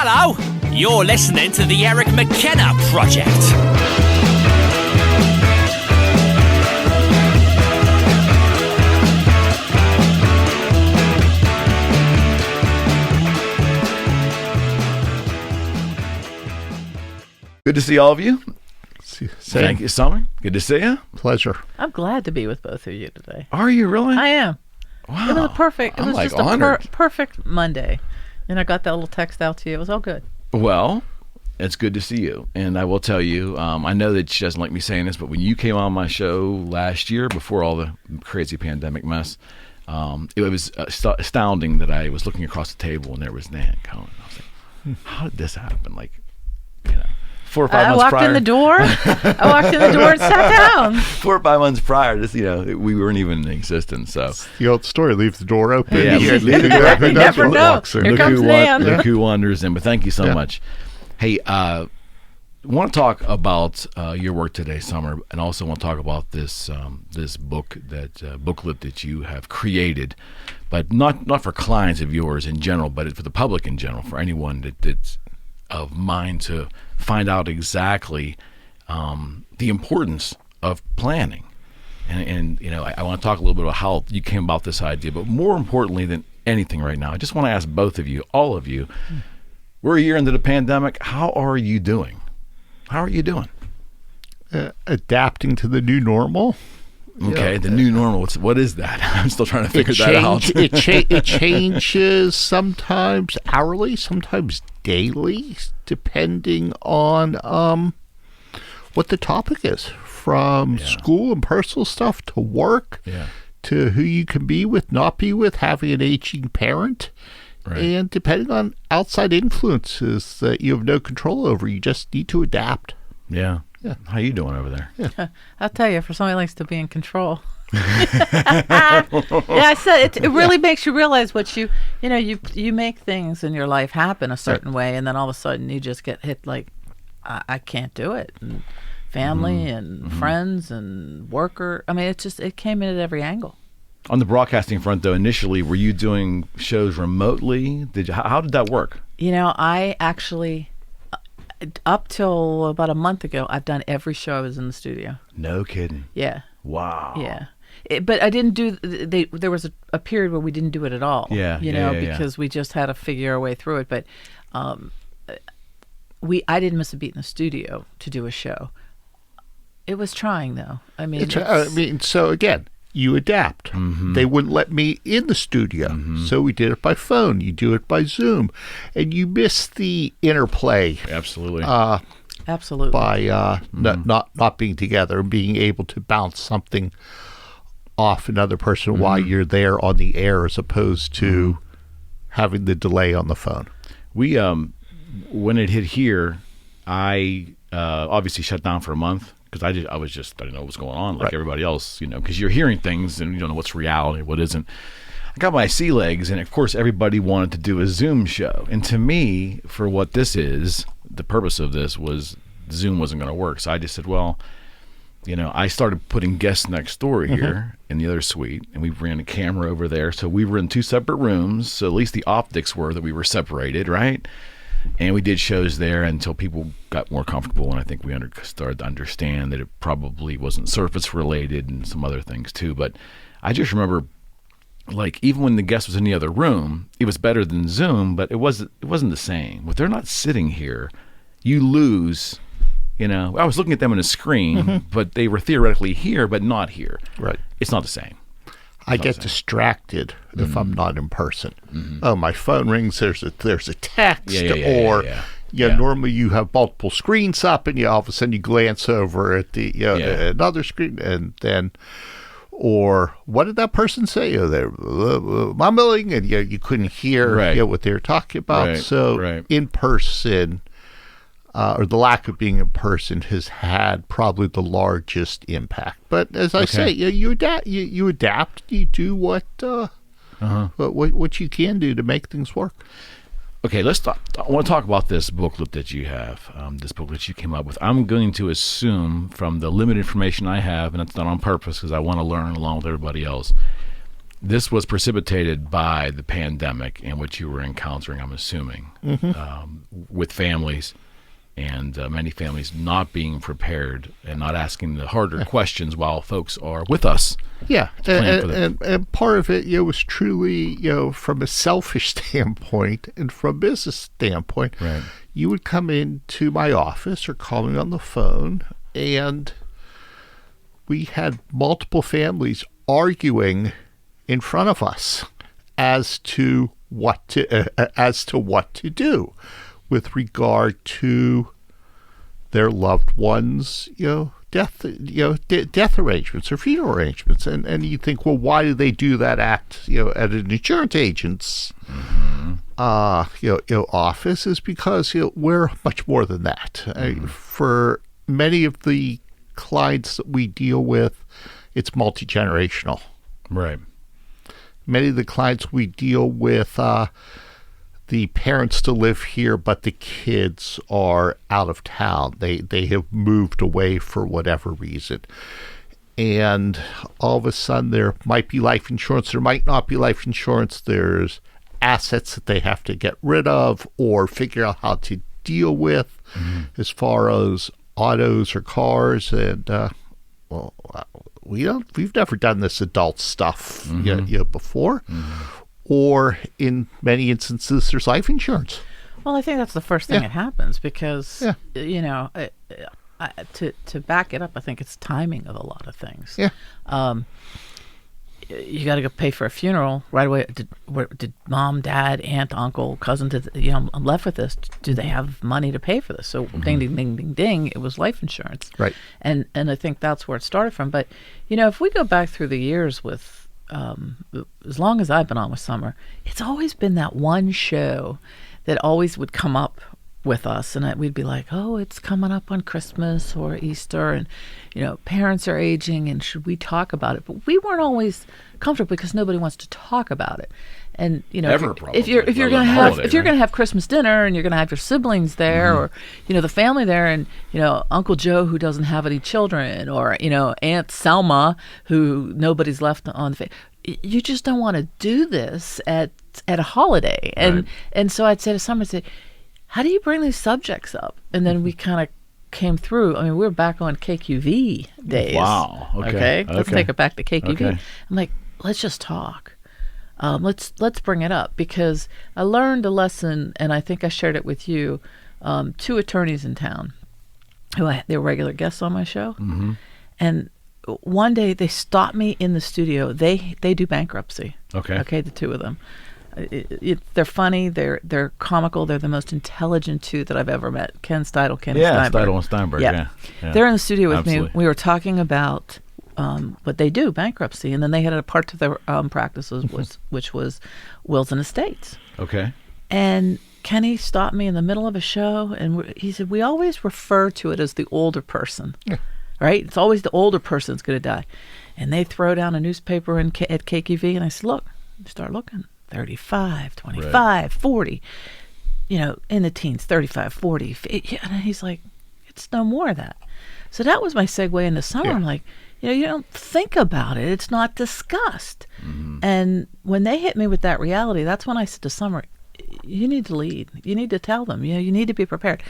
Hello, you're listening to the Eric McKenna Project. Good to see all of you. Same. Thank you, Summer. Good to see you. Pleasure. I'm glad to be with both of you today. Are you really? I am. Wow. It was a perfect. It I'm was like just honored. a perfect Monday, and I got that little text out to you. It was all good. Well, it's good to see you. And I will tell you, I know that she doesn't like me saying this, but when you came on my show last year, before all the crazy pandemic mess, it was astounding that I was looking across the table and there was Nan Cohen. I was like, how did this happen? Like, 4 or 5 months prior. I walked in the door and sat down. 4 or 5 months prior, we weren't even in existence. So The old story, leave the door open. Yeah, You leave the door open. Who knows Never what know. walks in. Here comes Nan. Look who wanders in. But thank you so much. Hey, want to talk about your work today, Summer, and also want to talk about this booklet that you have created, but not for clients of yours in general, but for the public in general, for anyone that's of mind to find out exactly the importance of planning. And I want to talk a little bit about how you came about this idea, but more importantly than anything right now, I just want to ask both of you, all of you, we're a year into the pandemic. How are you doing? How are you doing? Adapting to the new normal. Okay, the new normal. What is that? I'm still trying to figure that out. It changes sometimes hourly, sometimes daily, depending on what the topic is. From school and personal stuff to work, to who you can be with, not be with, having an aging parent, and depending on outside influences that you have no control over, you just need to adapt. Yeah. How you doing over there? Yeah. I'll tell you, for somebody who likes to be in control. I said it really makes you realize what you make things in your life happen a certain way, and then all of a sudden you just get hit like, I can't do it. And family and friends and worker. I mean, it came in at every angle. On the broadcasting front, though, initially, were you doing shows remotely? How did that work? I actually, up till about a month ago, I've done every show I was in the studio. No kidding. Yeah. Wow. Yeah. But I didn't do. There was a period where we didn't do it at all. Because we just had to figure our way through it. But I didn't miss a beat in the studio to do a show. It was trying, though. I mean, so again, you adapt. They wouldn't let me in the studio, so we did it by phone. You do it by Zoom, and you miss the interplay. Absolutely. Absolutely. By not being together and being able to bounce something off another person while you're there on the air, as opposed to having the delay on the phone. We when it hit here, I obviously shut down for a month. Because I didn't know what was going on like everybody else, because you're hearing things and you don't know what's reality, what isn't. I got my sea legs, and of course everybody wanted to do a Zoom show. And to me, for what this is, the purpose of this was Zoom wasn't going to work. So I just said, well, I started putting guests next door here in the other suite, and we ran a camera over there. So we were in 2 separate rooms, so at least the optics were that we were separated, right? And we did shows there until people got more comfortable, and I think we started to understand that it probably wasn't surface related and some other things too. But I just remember, like, even when the guest was in the other room, it was better than Zoom, but it wasn't the same. If they're not sitting here, you lose. I was looking at them on a screen, but they were theoretically here, but not here. Right. It's not the same. I get distracted if I'm not in person. Oh, my phone rings. There's a text, normally you have multiple screens up, and all of a sudden you glance over at the another screen, and then, or what did that person say? They're mumbling, and you couldn't hear what they were talking about. In person. Or the lack of being in person has had probably the largest impact. But as I say, you adapt. You adapt. You do what you can do to make things work. Okay, let's talk. I want to talk about this booklet that you have. This booklet you came up with. I'm going to assume from the limited information I have, and it's not on purpose because I want to learn along with everybody else. this was precipitated by the pandemic and what you were encountering, I'm assuming, with families and many families not being prepared and not asking the harder questions while folks are with us. Yeah, and part of it, was truly, from a selfish standpoint and from a business standpoint. Right. You would come into my office or call me on the phone, and we had multiple families arguing in front of us as to what to do with regard to their loved ones, death arrangements or funeral arrangements, and you think, well, why do they do that at an insurance agent's office? Is because we're much more than that. For many of the clients that we deal with, it's multi-generational. Right. Many of the clients we deal with, the parents still live here, but the kids are out of town. They have moved away for whatever reason. And all of a sudden there might be life insurance, there might not be life insurance. There's assets that they have to get rid of or figure out how to deal with as far as autos or cars. And we've never done this adult stuff before. Or in many instances, there's life insurance. Well, I think that's the first thing that happens because, to back it up, I think it's timing of a lot of things. Yeah. You got to go pay for a funeral right away. Did mom, dad, aunt, uncle, cousin, I'm left with this. Do they have money to pay for this? So ding, ding, ding, ding, ding, it was life insurance. Right. And I think that's where it started from. But, if we go back through the years with, as long as I've been on with Summer, it's always been that one show that always would come up with us, and we'd be like, oh, it's coming up on Christmas or Easter, and parents are aging, and should we talk about it? But we weren't always comfortable because nobody wants to talk about it. And if you're going to have Christmas dinner and you're going to have your siblings there, or the family there, and Uncle Joe who doesn't have any children, or Aunt Selma who nobody's left on the you just don't want to do this at a holiday. And so I'd say to Summer, how do you bring these subjects up? And then we kind of came through. I mean, we were back on KQV days. Wow. Okay. Let's take it back to KQV. Okay. I'm like, let's just talk. Let's bring it up, because I learned a lesson, and I think I shared it with you. 2 attorneys in town who they were regular guests on my show, and one day they stopped me in the studio. They do bankruptcy. Okay, the 2 of them. They're funny. They're comical. They're the most intelligent 2 that I've ever met. Ken Steidel, Ken Steinberg. Steidel and Steinberg. Yeah. They're in the studio with Absolutely. me. We were talking about what they do, bankruptcy, and then they had a part to their practices which was wills and estates. Okay. And Kenny stopped me in the middle of a show, and he said, we always refer to it as the older person, right? It's always the older person that's going to die. And they throw down a newspaper at KQV, and I said, look, start looking, 35, 25, right. 40, in the teens, 35, 40. And he's like, it's no more of that. So that was my segue into Summer. I'm like, you don't think about it. It's not discussed. And when they hit me with that reality, that's when I said to Summer, you need to lead. You need to tell them. You need to be prepared.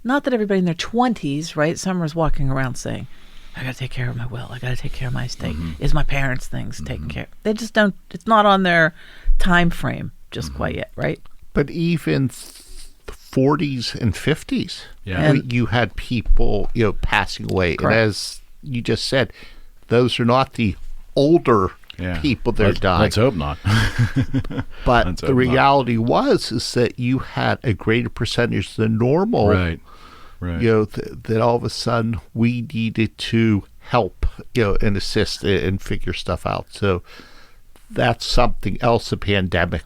Not that everybody in their 20s, right? Summer's walking around saying, I got to take care of my will. I got to take care of my estate. Is my parents' things taken care of? They just don't. It's not on their time frame just quite yet, right? But even 40s and 50s, you had people, passing away. Correct. And as you just said, those are not the older people that are dying. Let's hope not. But the reality is that you had a greater percentage than normal. Right. That all of a sudden we needed to help, and assist and figure stuff out. So that's something else the pandemic,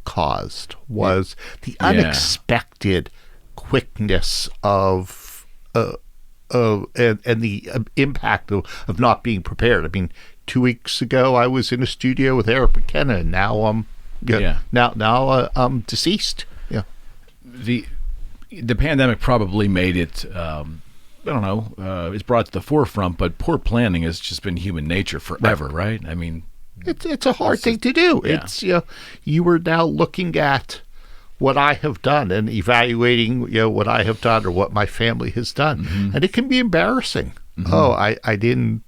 caused, was the unexpected quickness of and the impact of not being prepared. I mean, 2 weeks ago I was in a studio with Eric McKenna, and now I'm deceased. Yeah. The pandemic probably made it, it's brought to the forefront, but poor planning has just been human nature forever, right? I mean, It's a hard thing to do. Yeah. It's you are now looking at what I have done and evaluating what I have done or what my family has done, and it can be embarrassing. Oh, I didn't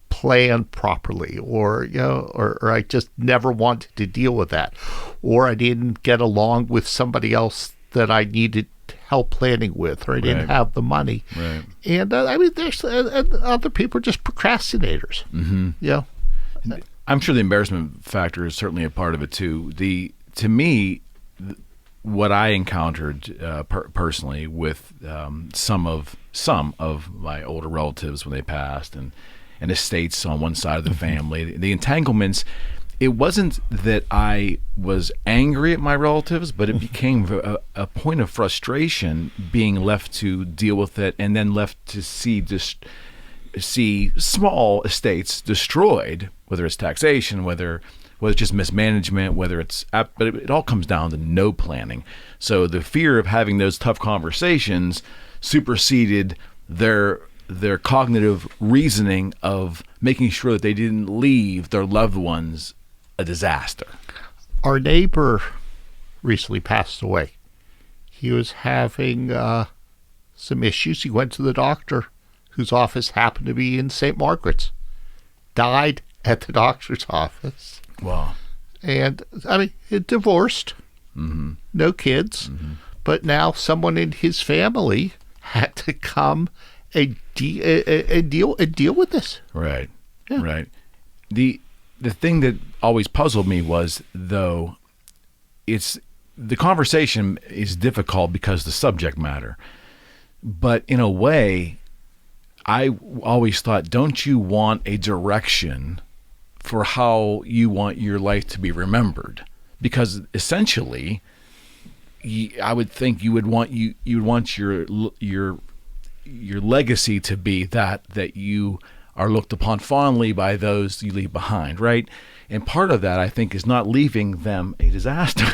plan properly, or or I just never wanted to deal with that, or I didn't get along with somebody else that I needed help planning with, or I didn't have the money. Right. And I mean, there's other people are just procrastinators. I'm sure the embarrassment factor is certainly a part of it too. To me, what I encountered personally with some of my older relatives when they passed, and estates on one side of the family, the entanglements. It wasn't that I was angry at my relatives, but it became a point of frustration being left to deal with it, and then left to see small estates destroyed, whether it's taxation, whether it's just mismanagement, but it all comes down to no planning. So the fear of having those tough conversations superseded their cognitive reasoning of making sure that they didn't leave their loved ones a disaster. Our neighbor recently passed away. He was having some issues. He went to the doctor, whose office happened to be in St. Margaret's. Died at the doctor's office. Wow. And, I mean, divorced, no kids, but now someone in his family had to come and deal with this. Right. Yeah. Right. The thing that always puzzled me was, though, the conversation is difficult because the subject matter. But in a way, I always thought, don't you want a direction for how you want your life to be remembered? Because essentially, I would think you would want your legacy to be that you are looked upon fondly by those you leave behind, right? And part of that, I think, is not leaving them a disaster,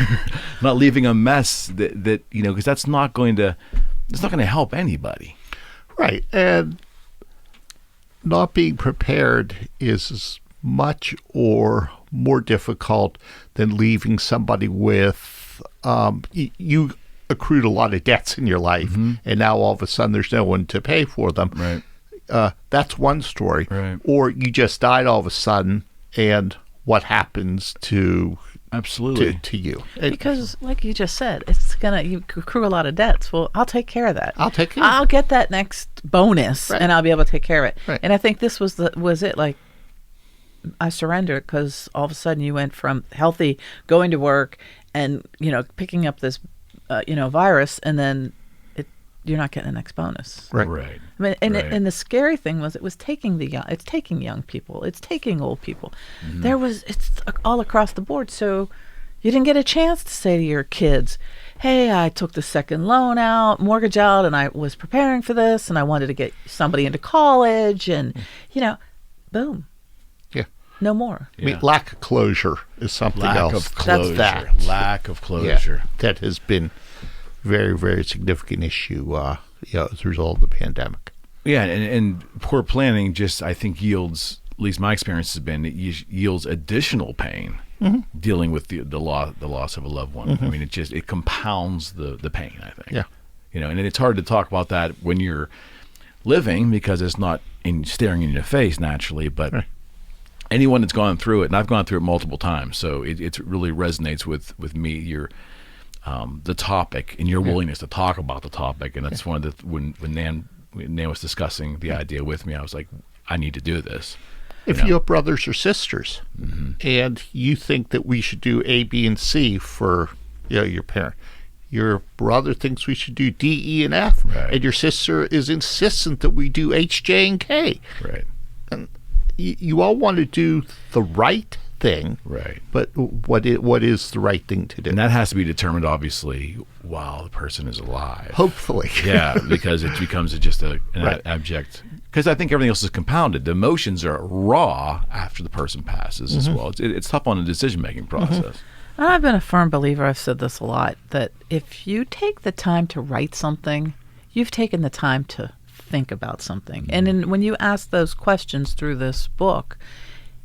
not leaving a mess that because it's not going to help anybody. Right. And not being prepared is as much or more difficult than leaving somebody with you accrued a lot of debts in your life, and now all of a sudden there's no one to pay for them. Right. That's one story. Right. Or you just died all of a sudden, and what happens to you? Because, like you just said, you accrue a lot of debts. Well, I'll take care of that. I'll get that next bonus, and I'll be able to take care of it. Right. And I think this was it. Like, I surrendered because all of a sudden you went from healthy, going to work, and picking up this virus, and then you're not getting the next bonus. Right. I mean, and the scary thing was, it was taking it's taking young people, it's taking old people. It's all across the board. So you didn't get a chance to say to your kids, hey, I took the second mortgage out, and I was preparing for this, and I wanted to get somebody into college, and boom. Yeah. No more. I mean, lack of closure is something else. Lack of closure. Yeah, that has been very, very significant issue as a result of the pandemic. Yeah, and poor planning just, I think, yields, at least my experience has been, it yields additional pain dealing with the loss of a loved one. I mean, it compounds the pain, I think. Yeah. And it's hard to talk about that when you're living, because it's not staring in your face naturally, but anyone that's gone through it, and I've gone through it multiple times, so it really resonates with me. The topic and your willingness to talk about the topic, and that's one of the when Nan was discussing the idea with me, I was like, I need to do this. If you have brothers or sisters, and you think that we should do A, B, and C for your parent, your brother thinks we should do D, E, and F, and your sister is insistent that we do H, J, and K. Right. And you all want to do the right thing, right? But what is the right thing to do? And that has to be determined, obviously, while the person is alive. Hopefully, yeah, because it becomes just an abject. Because I think everything else is compounded. The emotions are raw after the person passes as well. It's tough on the decision-making process. And I've been a firm believer, I've said this a lot, that if you take the time to write something, you've taken the time to think about something. And when you ask those questions through this book,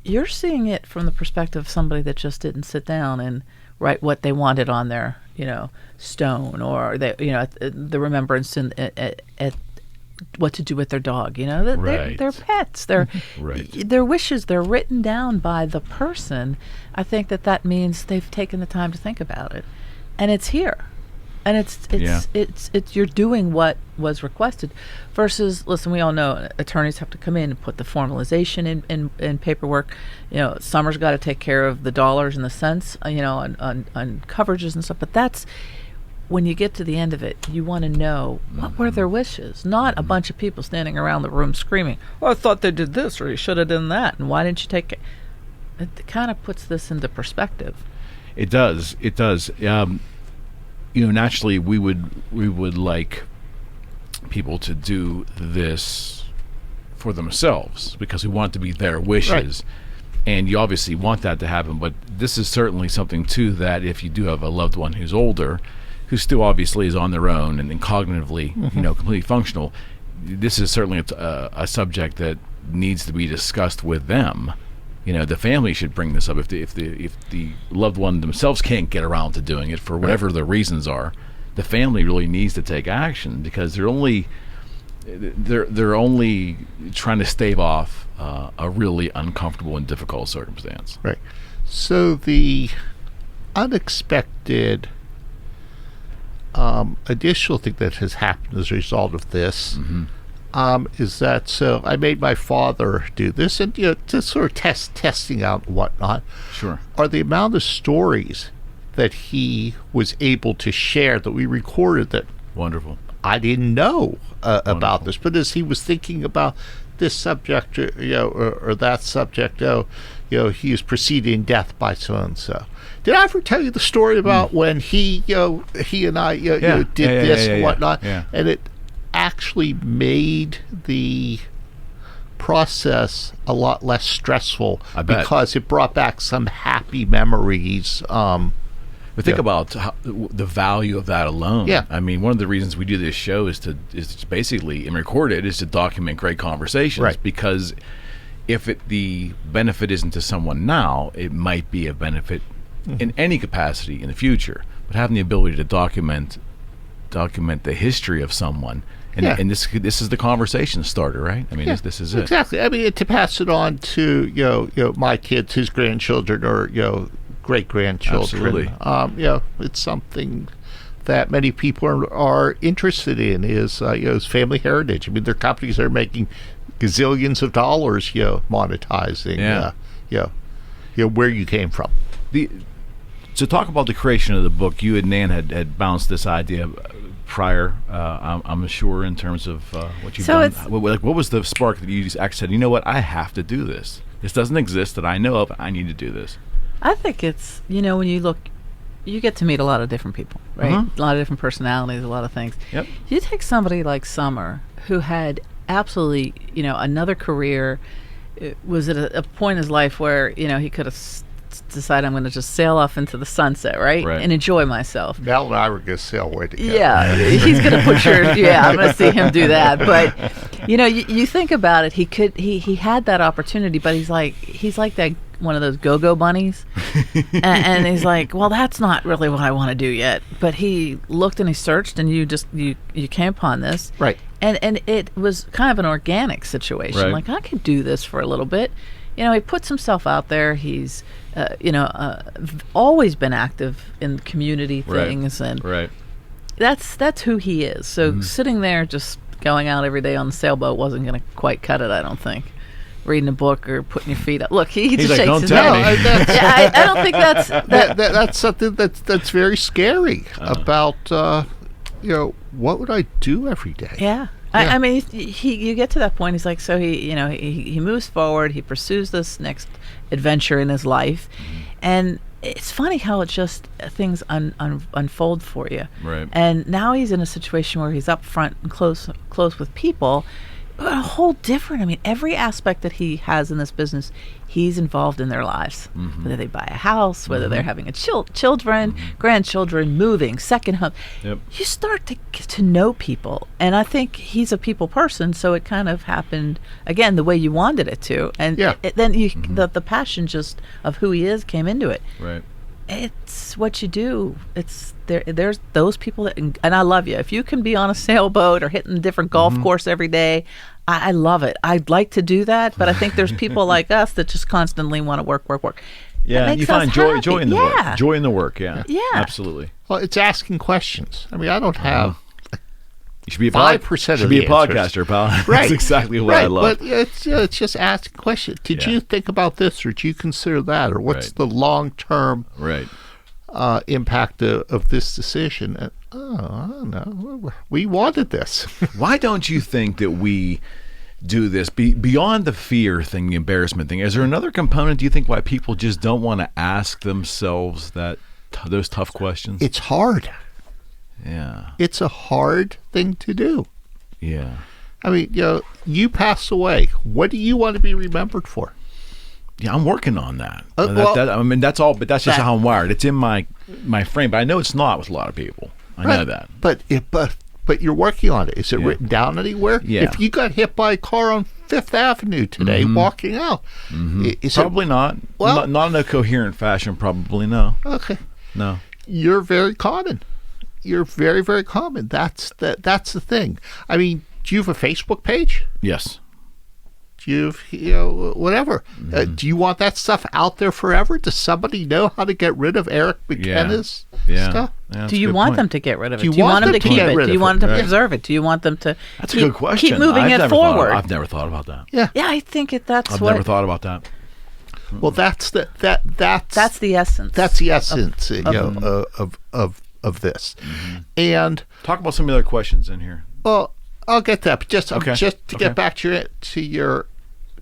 you're seeing it from the perspective of somebody that just didn't sit down and write what they wanted on their, stone, or the remembrance at what to do with their dog. They're pets. Their wishes. They're written down by the person. I think that means they've taken the time to think about it, and it's here. And it's you're doing what was requested, versus, listen, we all know attorneys have to come in and put the formalization in paperwork. Summer's got to take care of the dollars and the cents, on coverages and stuff. But that's when you get to the end of it, you want to know what were their wishes, not a bunch of people standing around the room screaming, "Oh, I thought they did this, or you should have done that, and why didn't you take it?" It kind of puts this into perspective. It does. Naturally, we would like people to do this for themselves because we want it to be their wishes, and you obviously want that to happen. But this is certainly something too that if you do have a loved one who's older, who still obviously is on their own and cognitively, completely functional, this is certainly a subject that needs to be discussed with them. The family should bring this up if the loved one themselves can't get around to doing it for whatever the reasons are. The family really needs to take action because they're only trying to stave off a really uncomfortable and difficult circumstance. Right. So the unexpected additional thing that has happened as a result of this. Is that so? I made my father do this, and to sort of testing out and whatnot. Sure. Are the amount of stories that he was able to share that we recorded that wonderful. I didn't know about this, but as he was thinking about this subject, or that subject, he is preceding death by so and so. Did I ever tell you the story about when he and I, did this and whatnot, and it actually made the process a lot less stressful because it brought back some happy memories. But think about the value of that alone. Yeah. I mean, one of the reasons we do this show is to basically, and record it, is to document great conversations. Right. Because if the benefit isn't to someone now, it might be a benefit in any capacity in the future. But having the ability to document the history of someone. And this is the conversation starter, right? I mean, this is it. Exactly. I mean, to pass it on to my kids, his grandchildren, or great grandchildren. Absolutely. It's something that many people are interested in. Is family heritage. I mean, there are companies that are making gazillions of dollars, monetizing. Where you came from. To talk about the creation of the book, you and Nan had bounced this idea prior, I'm sure, in terms of what you've done. What was the spark that you just actually said, you know what, I have to do this. This doesn't exist that I know of. I need to do this. I think it's, when you look, you get to meet a lot of different people, right? A lot of different personalities, a lot of things. Yep. You take somebody like Summer, who had absolutely, another career, was at a point in his life where, he could have decide I'm going to just sail off into the sunset, right? And enjoy myself. Mel and I were going to sail away together. Yeah, he's going to put I'm going to see him do that. But you think about it, he had that opportunity, but he's like that one of those go-go bunnies, and he's like, well, that's not really what I want to do yet. But he looked and he searched, and you came upon this, right? And it was kind of an organic situation. Right. Like, I could do this for a little bit. He puts himself out there. He's, always been active in community things, and that's who he is. So sitting there just going out every day on the sailboat wasn't going to quite cut it, I don't think. Reading a book or putting your feet up. Look, he just shakes his head. I don't think that's something that's very scary about. What would I do every day? Yeah. I mean, you get to that point. He's like, so he moves forward. He pursues this next adventure in his life, and it's funny how it just things unfold for you. Right. And now he's in a situation where he's up front and close with people. a whole different. I mean, every aspect that he has in this business, he's involved in their lives. Whether they buy a house, whether they're having a children, grandchildren, moving, second home. Yep. You start to get to know people, and I think he's a people person. So it kind of happened again the way you wanted it to, and then you the passion just of who he is came into it. Right. It's what you do. It's there's those people that, and I love you. If you can be on a sailboat or hitting a different golf course every day, I love it. I'd like to do that, but I think there's people like us that just constantly want to work. Yeah, you find joy in the work. Joy in the work. Yeah. Absolutely. Well, it's asking questions. I mean, I don't have. You should be 5% should be a podcaster, pal. Right. That's exactly what I love. But it's just asking questions. Did you think about this, or did you consider that, or what's the long-term impact of this decision? And, I don't know. We wanted this. Why don't you think that we do this beyond the fear thing, the embarrassment thing? Is there another component, do you think, why people just don't want to ask themselves those tough questions? It's hard. Yeah. It's a hard thing to do. Yeah. I mean, you pass away. What do you want to be remembered for? Yeah, I'm working on that. I mean, that's all, but that's just how I'm wired. It's in my frame, but I know it's not with a lot of people. I know that. But you're working on it. Is it written down anywhere? Yeah. If you got hit by a car on Fifth Avenue today walking out, is probably not. Well, not in a coherent fashion, probably no. Okay. No. You're very common. You're very, very common. That's the thing. I mean, do you have a Facebook page? Yes. Do you have, whatever. Do you want that stuff out there forever? Does somebody know how to get rid of Eric McKenna's stuff? Yeah, do you want them to get rid of it? Do you want them to keep it? Do you want them to Right. preserve it? Do you want them to That's a good question. keep moving it forward? I've never thought about that. Yeah. Yeah, I think I've never thought about that. Well, that's the essence. That's the essence. Of this. And Talk about some of the other questions in here. well, I'll get that. But just Okay. to get back to your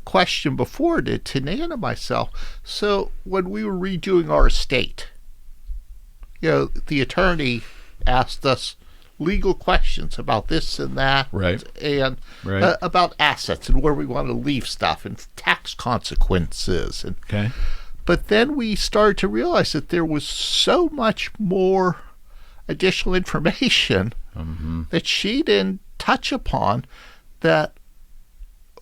question before to Nan and myself. So when we were redoing our estate, the attorney asked us legal questions about this and that, Right. and Right. About assets and where we want to leave stuff and tax consequences. And Okay. but then we started to realize that there was so much more additional information that she didn't touch upon that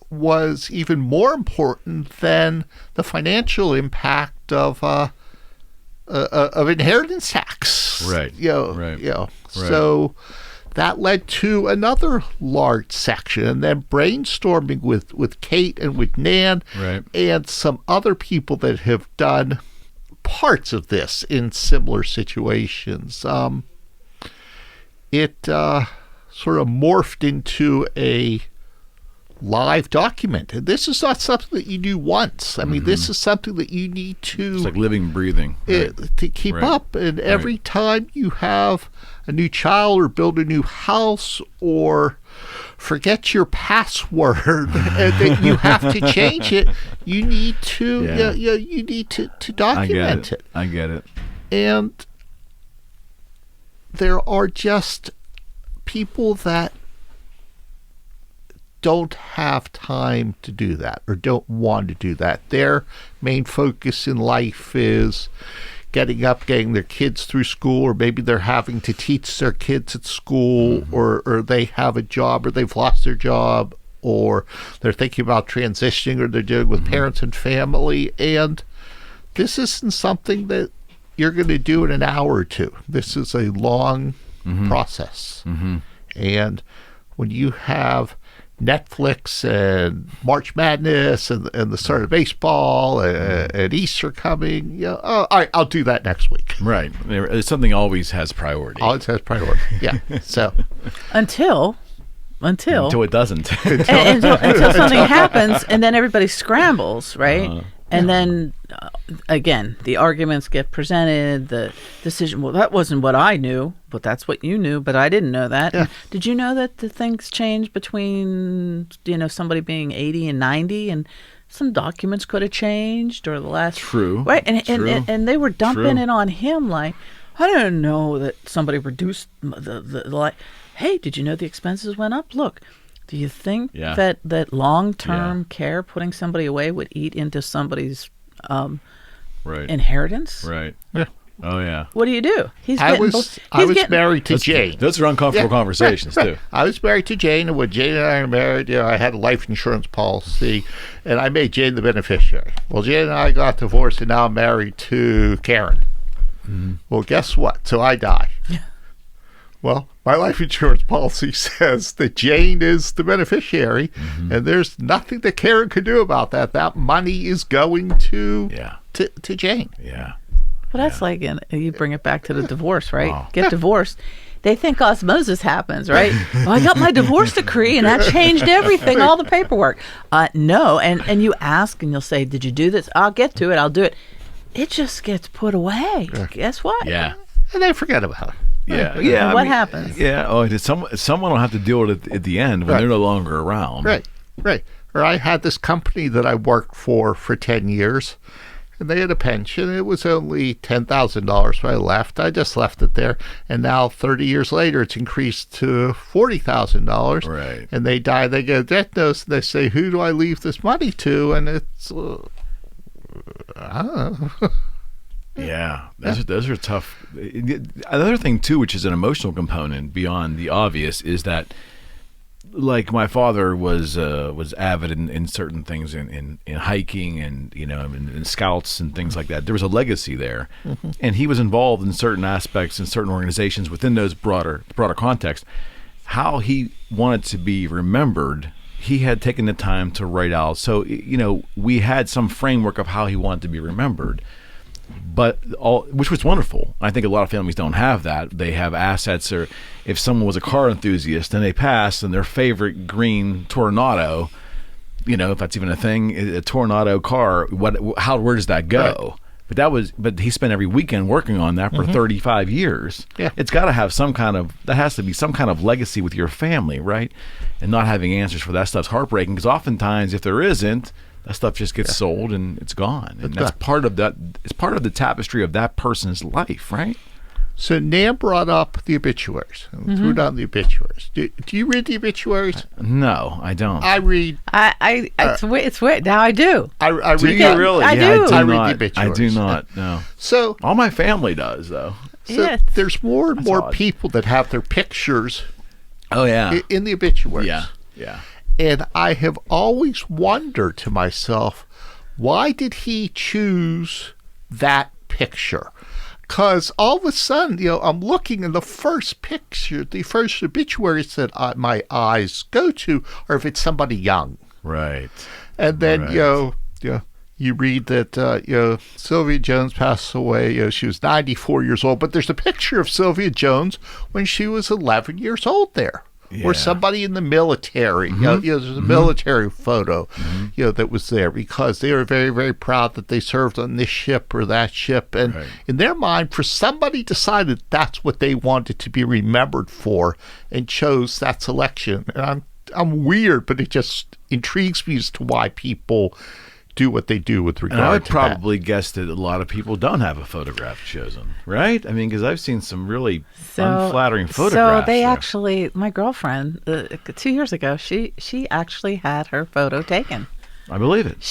was even more important than the financial impact of inheritance tax. Right. Right. So that led to another large section, and then brainstorming with Kate and with Nan and some other people that have done parts of this in similar situations. It sort of morphed into a live document. And this is not something that you do once. I mean, this is something that you need to... It's like living, breathing. to keep up. And every time you have a new child or build a new house or forget your password and that you have to change it, you need to you need to document it. I get it. And there are just people that don't have time to do that or don't want to do that. Their main focus in life is getting up, getting their kids through school, or maybe they're having to teach their kids at school, or they have a job, or they've lost their job, or they're thinking about transitioning, or they're dealing with parents and family. And this isn't something that you're going to do in an hour or two. This is a long process. And when you have Netflix and March Madness and the start of baseball and Easter coming, all right, I'll do that next week. Right. Something always has priority. Always has priority. Yeah. So until it doesn't. until something happens, and then everybody scrambles, right? And then again, the arguments get presented, the decision, well, that wasn't what I knew, but that's what you knew, but I didn't know that. Yeah. Did you know that the things change between, somebody being 80 and 90, and some documents could have changed, or the last... True. Right, and True. and they were dumping True. it on him like, I didn't know that somebody reduced the hey, did you know the expenses went up? Look, Do you think Yeah. that long-term care, putting somebody away, would eat into somebody's Right. inheritance? Right. Yeah. Oh yeah. What do you do? I was married to Jane. Those are uncomfortable conversations too. I was married to Jane, and when Jane and I were married, I had a life insurance policy, and I made Jane the beneficiary. Well, Jane and I got divorced, and now I'm married to Karen. Mm-hmm. Well, guess what? So I die. Well, my life insurance policy says that Jane is the beneficiary, and there's nothing that Karen could do about that. That money is going to Jane. Yeah. Well, that's like, you bring it back to the divorce, right? Wow. Get divorced. They think osmosis happens, right? Well, I got my divorce decree, and that changed everything, all the paperwork. No, and you ask, and you'll say, did you do this? I'll get to it. I'll do it. It just gets put away. Guess what? Yeah. And they forget about it. Yeah. Yeah. What happens? Yeah. Oh, someone will have to deal with it at the end when they're no longer around. Right. Or I had this company that I worked for 10 years. And they had a pension. It was only $10,000 when I left. I just left it there. And now, 30 years later, it's increased to $40,000. Right. And they die. They get a death notice. And they say, who do I leave this money to? And it's, I don't know. Yeah, those are tough. Another thing, too, which is an emotional component beyond the obvious, is that, like, my father was avid in certain things, in hiking and in scouts and things like that. There was a legacy there, and he was involved in certain aspects in certain organizations within those broader context. How he wanted to be remembered, he had taken the time to write out. So we had some framework of how he wanted to be remembered. But which was wonderful. I think a lot of families don't have that. They have assets, or if someone was a car enthusiast and they pass and their favorite green Tornado, if that's even a thing, a Tornado car, where does that go? Right. But he spent every weekend working on that for 35 years. Yeah. It's got to have that has to be some kind of legacy with your family, right? And not having answers for that stuff's heartbreaking, because oftentimes if there isn't, that stuff just gets sold and it's gone. And that's part of that. It's part of the tapestry of that person's life, right? So Nan brought up the obituaries. Threw down the obituaries. Do you read the obituaries? No, I don't. I read. It's weird. Now I do. I read. Do you really? I do. I read the obituaries. I do not. No. So all my family does, though. So there's more and more people that have their pictures. Oh yeah. In the obituaries. Yeah. And I have always wondered to myself, why did he choose that picture? Because all of a sudden, I'm looking, and the first picture, the first obituary that my eyes go to, or if it's somebody young. Right. And then, you read that, Sylvia Jones passed away. She was 94 years old. But there's a picture of Sylvia Jones when she was 11 years old there. Yeah. Or somebody in the military. There's a military photo, that was there, because they were very, very proud that they served on this ship or that ship. And in their mind, for somebody decided that's what they wanted to be remembered for and chose that selection. And I'm weird, but it just intrigues me as to why people do what they do with regard to that. And I would probably guess that a lot of people don't have a photograph chosen, right? I mean, because I've seen some really unflattering photographs. So they actually, my girlfriend, 2 years ago, she actually had her photo taken. I believe it.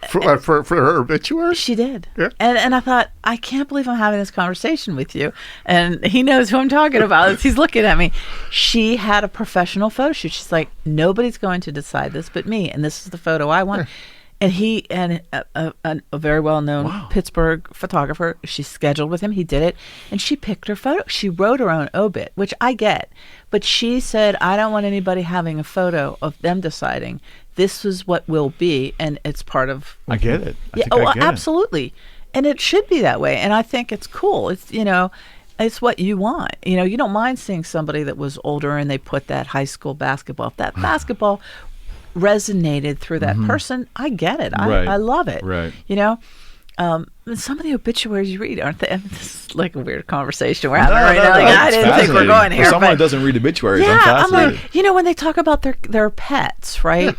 For her obituary? She did. Yeah. And I thought, I can't believe I'm having this conversation with you. And he knows who I'm talking about. He's looking at me. She had a professional photo shoot. She's like, nobody's going to decide this but me. And this is the photo I want. Yeah. And he and a very well-known Pittsburgh photographer, she scheduled with him. He did it. And she picked her photo. She wrote her own obit, which I get. But she said, I don't want anybody having a photo of them deciding this is what will be. And it's part of... I get it. I get absolutely. It. And it should be that way. And I think it's cool. It's, it's what you want. You don't mind seeing somebody that was older and they put that high school basketball. If that basketball resonated through that person, I get it. I love it. Right. Some of the obituaries you read, aren't they? This is like a weird conversation we're having right now. I didn't think we're going here. For someone who doesn't read obituaries, yeah, I'm fascinated. I'm like, when they talk about their pets, right?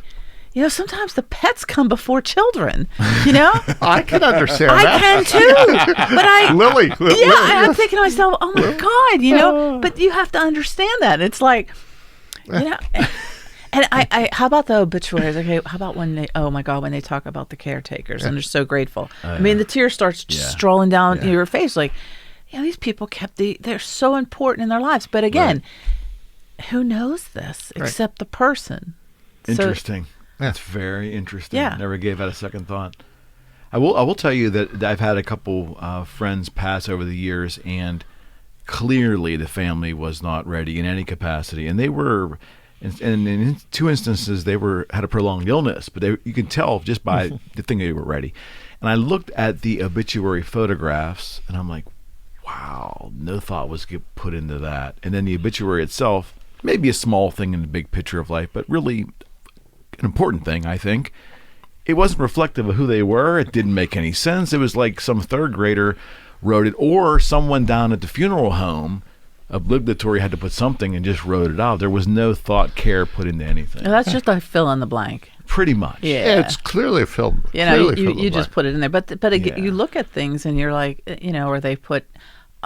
Yeah. Sometimes the pets come before children, I can understand that. I can too. But Lily. Yeah, I'm thinking to myself, oh my God, but you have to understand that. It's like, And I how about the obituaries? Okay, how about when they? Oh my God, when they talk about the caretakers and they're so grateful. I mean, the tears starts strolling down your face. Like, these people they're so important in their lives. But again, who knows this except the person? Interesting. That's very interesting. Yeah. Never gave that a second thought. I will tell you that I've had a couple friends pass over the years, and clearly the family was not ready in any capacity, and they were. And in 2 instances, they had a prolonged illness, but you can tell just by the thing they were ready. And I looked at the obituary photographs, and I'm like, wow, no thought was put into that. And then the obituary itself, maybe a small thing in the big picture of life, but really an important thing, I think. It wasn't reflective of who they were. It didn't make any sense. It was like some third grader wrote it, or someone down at the funeral home obligatory had to put something and just wrote it out. There was no thought, care put into anything. That's just a fill in the blank. Pretty much. Yeah, it's clearly a film. You just put it in there. But again, you look at things and you're like, or they put,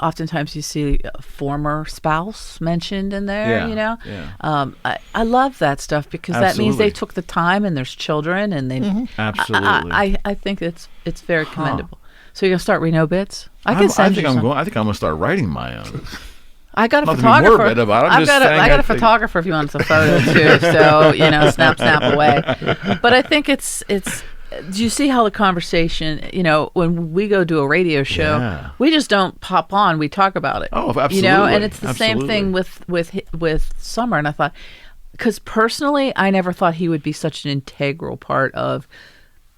oftentimes you see a former spouse mentioned in there, I love that stuff because that means they took the time, and there's children, and they absolutely. I think it's very commendable. So you're gonna start reading obits? I think I'm gonna start writing my own. I got a photographer. I got a photographer if you want a photo too. So snap away. But I think it's. Do you see how the conversation? When we go do a radio show, we just don't pop on. We talk about it. Oh, absolutely. And it's the same thing with Summer. And I thought, because personally, I never thought he would be such an integral part of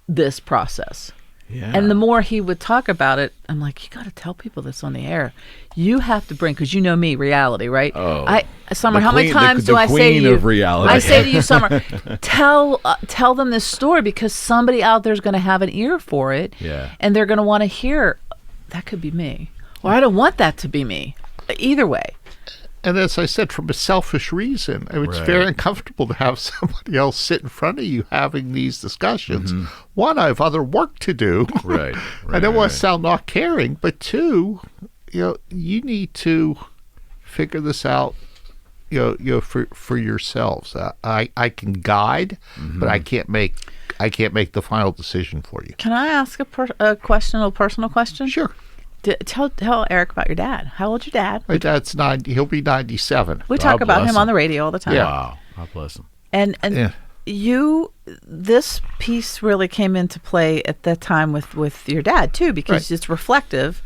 this process. Yeah. And the more he would talk about it, I'm like, you got to tell people this on the air. You have to bring, because you know me, reality, right? Oh, Summer, how many times do I say to you? Of reality. I say to you, Summer, tell them this story, because somebody out there is going to have an ear for it, and they're going to want to hear, that could be me, or I don't want that to be me. Either way. And as I said, from a selfish reason, it's very uncomfortable to have somebody else sit in front of you having these discussions. Mm-hmm. One, I have other work to do. Right. I don't want to sound not caring. But two, you need to figure this out, for yourselves. I can guide, but I can't make the final decision for you. Can I ask a personal question? Sure. Tell Eric about your dad. How old's your dad? My dad's 90. He'll be 97. We talk about him on the radio all the time. Yeah. Wow. God bless him. And this piece really came into play at that time with your dad too, because it's reflective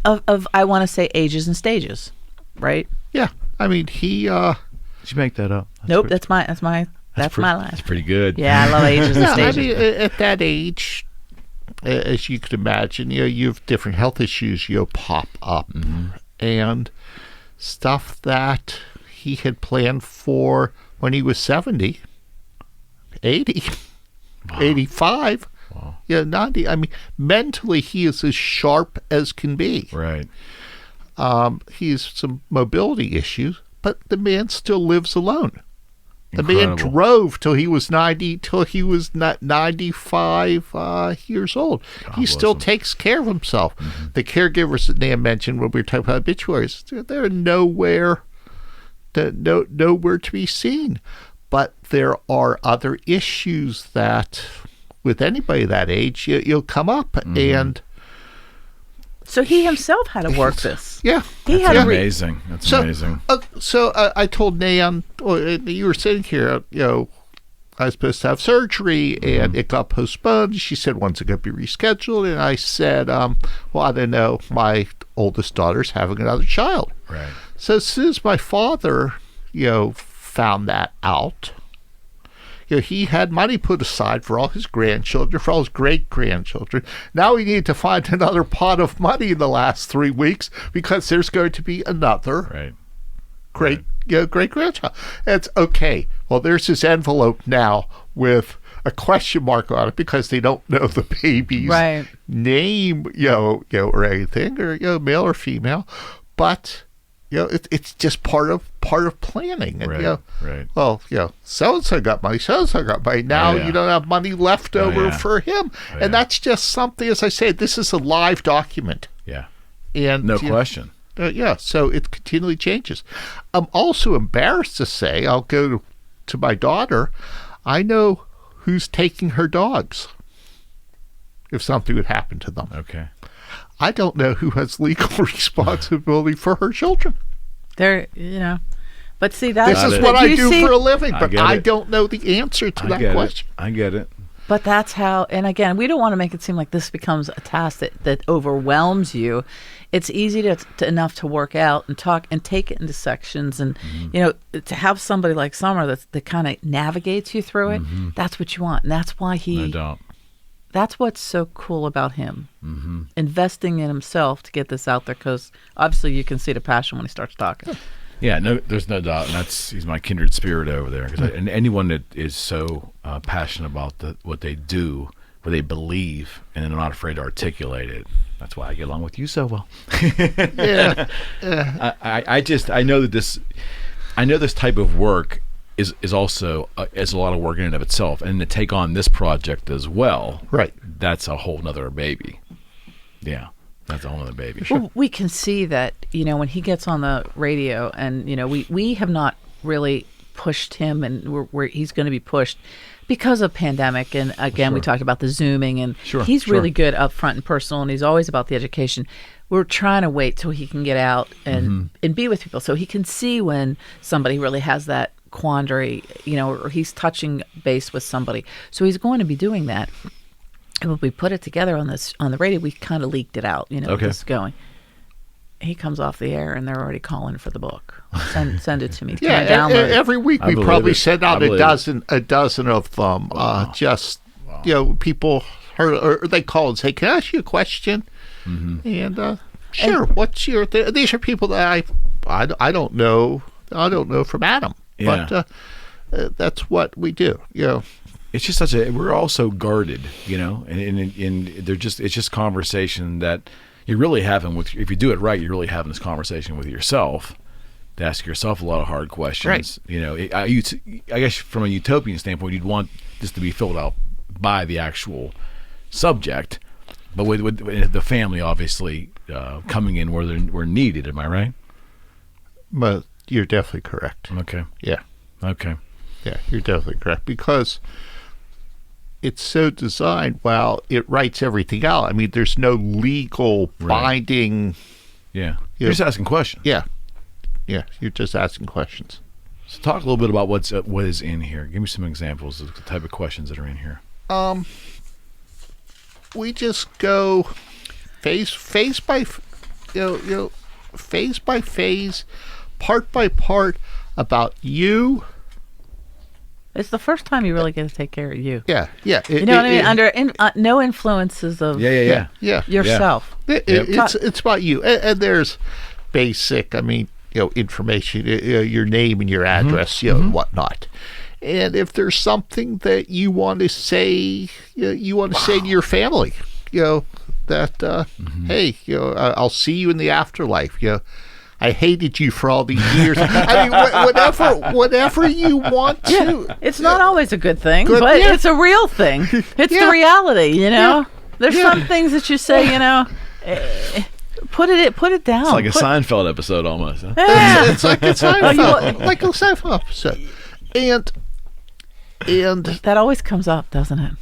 of I want to say ages and stages, right? Yeah. I mean, he. Did you make that up? That's my line. That's pretty good. Yeah, I love ages and stages. I mean, at that age, as you could imagine, you have different health issues pop up, and stuff that he had planned for when he was 70, 80, 85, 90. I mean, mentally he is as sharp as can be. Right. He has some mobility issues, but the man still lives alone. The man drove till he was 95 years old. He still takes care of himself. Mm-hmm. The caregivers that Nan mentioned when we were talking about obituaries, they're nowhere to be seen. But there are other issues that, with anybody that age, you'll come up. And so he himself had to work this. Yeah. That's amazing. That's amazing. So I told Nan, you were sitting here, I was supposed to have surgery, and it got postponed. She said, when's it going to be rescheduled? And I said, well, I don't know. My oldest daughter's having another child. Right. So as soon as my father, found that out, he had money put aside for all his grandchildren, for all his great-grandchildren. Now he needed to find another pot of money in the last 3 weeks because there's going to be another great-grandchild. It's okay. Well, there's his envelope now with a question mark on it because they don't know the baby's name, or anything, or male or female. But it's just part of planning. And, well, so-and-so got money, so-and-so got money. Now you don't have money left over for him. And that's just something, as I said, this is a live document. Yeah. And no question. So it continually changes. I'm also embarrassed to say, I'll go to my daughter, I know who's taking her dogs if something would happen to them. Okay. I don't know who has legal responsibility for her children. But see, that's This is what I do for a living, I but get I it. don't know the answer to that question. I get it. But that's how, and again, we don't want to make it seem like this becomes a task that overwhelms you. It's easy enough to work out and talk and take it into sections, and to have somebody like Summer that kind of navigates you through it. That's what you want, and that's why No doubt. That's what's so cool about him, investing in himself to get this out there. Because obviously, you can see the passion when he starts talking. Yeah, no, there's no doubt, and he's my kindred spirit over there. And anyone that is so passionate about what they do, what they believe, and they're not afraid to articulate it, that's why I get along with you so well. Yeah. I know that this type of work is also is a lot of work in and of itself, and to take on this project as well, Right. That's a whole nother baby. Yeah. That's a whole other baby. Well, we can see that, when he gets on the radio, and, we have not really pushed him, and he's going to be pushed because of pandemic. And again, we talked about the Zooming, and he's really good up front and personal, and he's always about the education. We're trying to wait till he can get out and be with people so he can see when somebody really has that quandary, or he's touching base with somebody. So he's going to be doing that. And when we put it together on the radio, we kind of leaked it out, this going. He comes off the air, and they're already calling for the book. Send it to me. Yeah, Can I download it? every week we probably send out a dozen of them. People heard, or they call and say, "Can I ask you a question?" And sure, what's your? These are people that I don't know. I don't know from Adam, but that's what we do. It's just we're all so guarded, and it's just conversation that you're really having if you do it right, you're really having this conversation with yourself to ask yourself a lot of hard questions. Right. I guess from a utopian standpoint, you'd want this to be filled out by the actual subject, but with the family obviously coming in where needed. Am I right? But you're definitely correct. Okay. Yeah. Okay. Yeah, you're definitely correct, because it's so designed, it writes everything out. I mean, there's no legal binding. Yeah. You're just asking questions. Yeah. Yeah, you're just asking questions. So talk a little bit about what is in here. Give me some examples of the type of questions that are in here. We just go phase by phase, part by part, about you. It's the first time you really get to take care of you. Yeah. You know what I mean? Under no influences of yourself. It's about you. And there's basic, information, your name and your address, and whatnot. And if there's something that you want to say, say to your family, that, hey, I'll see you in the afterlife, I hated you for all these years. Whatever you want to. It's not always a good thing, but it's a real thing. It's the reality, There's some things that you say, put it down. It's like a Seinfeld episode almost. Huh? Yeah. It's like a Seinfeld episode. And that always comes up, doesn't it?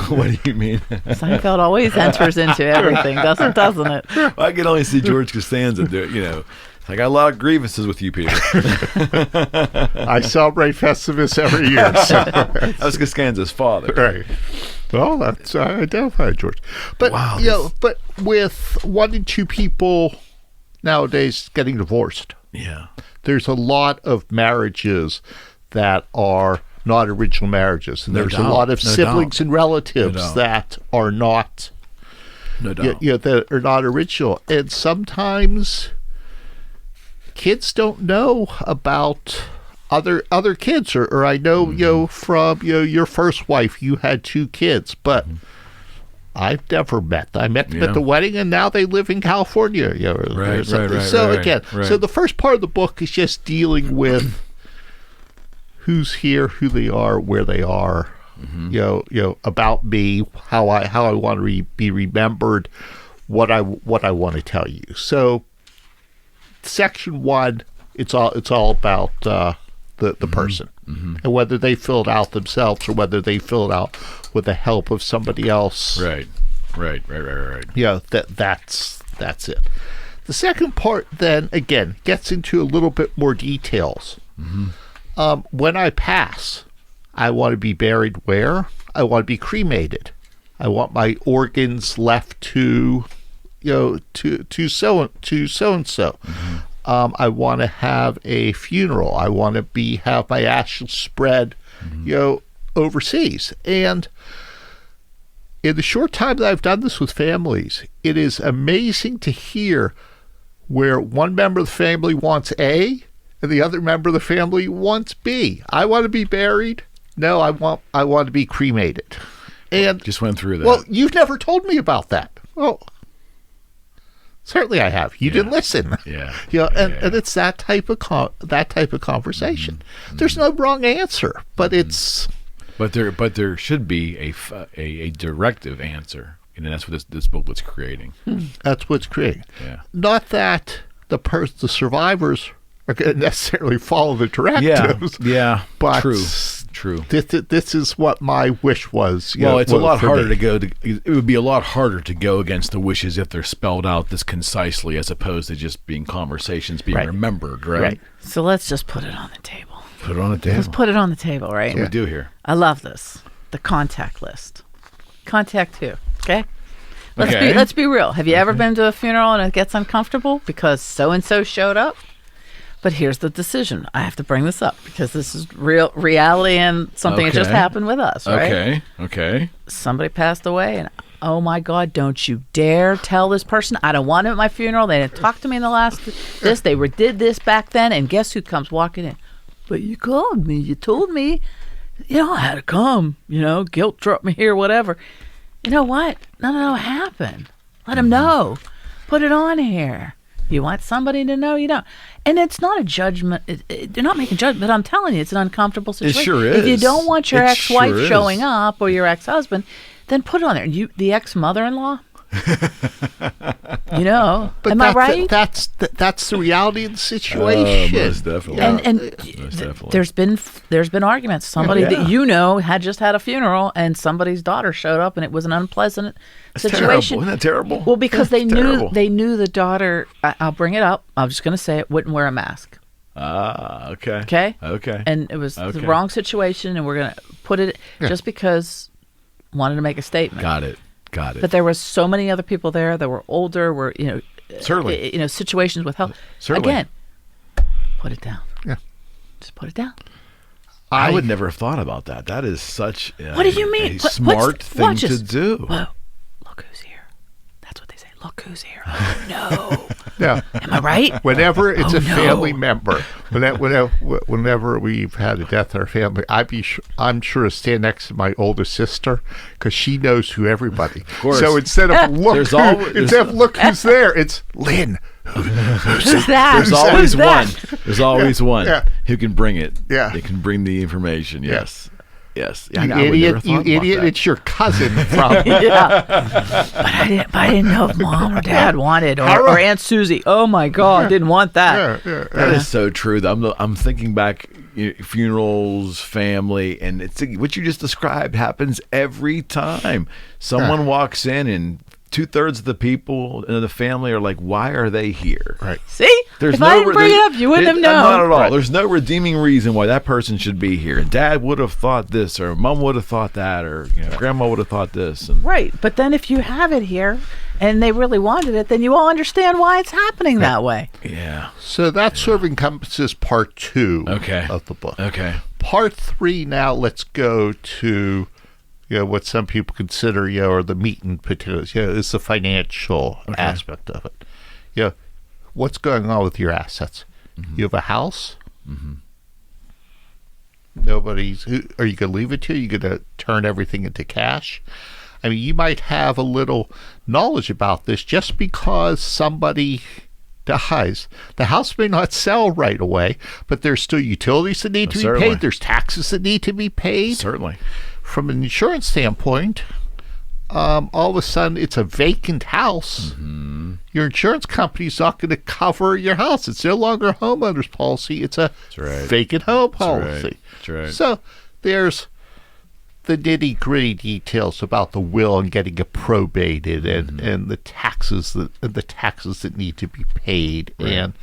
What do you mean? Seinfeld always enters into everything, doesn't it? Well, I can only see George Costanza do it, I got a lot of grievances with you, Peter. I celebrate Festivus every year. So. That was Costanza's father. Right. Well, that's I identify George. But but with 1 and 2 people nowadays getting divorced, there's a lot of marriages that are not original marriages, and there's a lot of siblings and relatives that are not, that are not original, and sometimes kids don't know about other kids, or I know, from your first wife, you had 2 kids, but I've never met them. I met them at the wedding, and now they live in California. Right. So the first part of the book is just dealing with who's here, who they are, where they are, about me, how I want to be remembered, what I want to tell you. So, section 1, it's all about the person. and whether they fill it out themselves or whether they fill it out with the help of somebody else. Right. That's it. The second part then, again, gets into a little bit more details. When I pass, I want to be buried where? I want to be cremated. I want my organs left to so and so. I want to have a funeral. I want to have my ashes spread, overseas. And in the short time that I've done this with families, it is amazing to hear where one member of the family wants A and the other member of the family wants B. I want to be buried. No, I want to be cremated. And just went through that. Well, you've never told me about that. Well, certainly I have. You didn't listen. And it's that type of conversation. There's no wrong answer, but it's. But there should be a directive answer, and that's what this booklet's creating. That's what's creating. Yeah. Not that the survivors are going to necessarily follow the directives. Yeah. But True. This is what my wish was. It's a lot harder to go. It would be a lot harder to go against the wishes if they're spelled out this concisely, as opposed to just being conversations being remembered. Right. So let's just put it on the table. Put it on the table. Let's put it on the table, right? That's what we do here. I love this. The contact list. Contact who? Okay. Let's be real. Have you ever been to a funeral and it gets uncomfortable because so and so showed up? But here's the decision. I have to bring this up because this is reality and something that just happened with us, right? Okay. Somebody passed away and oh my God, don't you dare tell this person I don't want him at my funeral. They didn't talk to me in the last this. They did this back then, and guess who comes walking in? But you called me. You told me, I had to come. Guilt dropped me here, whatever. You know what? No, it happened. Let them know. Put it on here. You want somebody to know, you don't. And it's not a judgment. They're not making judgment, but I'm telling you, it's an uncomfortable situation. It sure is. If you don't want your ex-wife showing up or your ex-husband, then put it on there. The ex-mother-in-law? But am I right? That's the reality of the situation. Most definitely. And most definitely. There's been arguments. Somebody that had just had a funeral, and somebody's daughter showed up, and it was an unpleasant situation. Terrible. Isn't that terrible? Well, because they knew the daughter. I'll bring it up. I'm just going to say it. Wouldn't wear a mask. Okay. Okay. And it was the wrong situation, and we're going to put it just because wanted to make a statement. Got it. But there were so many other people there that were older, certainly, situations with health. Certainly. Again, put it down. Yeah. Just put it down. I would never have thought about that. That is such what do you mean? a smart thing to do. Whoa, look who's here. That's what they say. Look who's here. Oh, no. Yeah. Am I right? Whenever it's a family member, whenever we've had a death in our family, I'm sure to stand next to my older sister because she knows who everybody. Of course. So instead of look who's there, it's Lynn. Who's that? There's always one. There's always one who can bring it. Yeah. They can bring the information. Yes. Yes. You idiot! It's your cousin from. But I didn't know if Mom or Dad wanted, or Aunt Susie. Oh my God, didn't want that. That is so true. I'm thinking back, funerals, family, and it's what you just described happens every time. Someone walks in and 2/3 of the people in the family are like, "Why are they here?" Right. See, if I didn't bring it up, you wouldn't have known. Not at all. Right. There's no redeeming reason why that person should be here. Dad would have thought this, or Mom would have thought that, or Grandma would have thought this. And right, but then if you have it here, and they really wanted it, then you all understand why it's happening that way. Yeah. So that sort of encompasses part 2 of the book. Okay. Part 3 now, let's go to what some people consider or the meat and potatoes. Is the financial aspect of it. What's going on with your assets? Mm-hmm. You have a house. Mm-hmm. Are you going to leave it to? Are you going to turn everything into cash? I mean, you might have a little knowledge about this just because somebody dies. The house may not sell right away, but there's still utilities that need to be paid. There's taxes that need to be paid. Certainly. From an insurance standpoint, all of a sudden it's a vacant house, your insurance company's not going to cover your house. It's no longer a homeowner's policy. It's a vacant home policy. That's right. So there's the nitty-gritty details about the will and getting it probated, and the taxes that need to be paid, and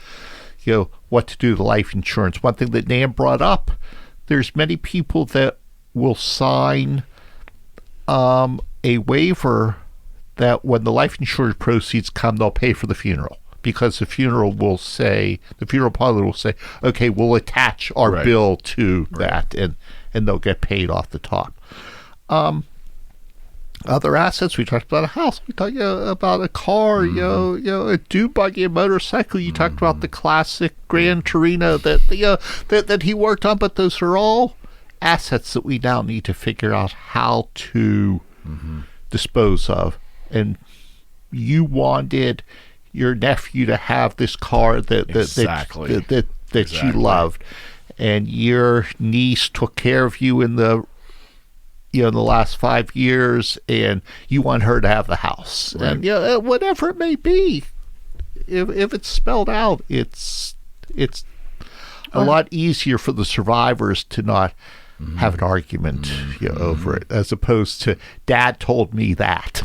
what to do with life insurance. One thing that Nan brought up, there's many people that will sign a waiver that when the life insurance proceeds come, they'll pay for the funeral, because the funeral parlor will say, okay, we'll attach our bill to that, and they'll get paid off the top. Other assets, we talked about a house, we talked about a car, a dune buggy, a motorcycle. You talked about the classic Gran Torino that he worked on, but those are all assets that we now need to figure out how to dispose of. And you wanted your nephew to have this car that you loved, and your niece took care of you in the last 5 years, and you want her to have the house, and whatever it may be. If it's spelled out, it's a lot easier for the survivors to not have an argument over it, as opposed to Dad told me that.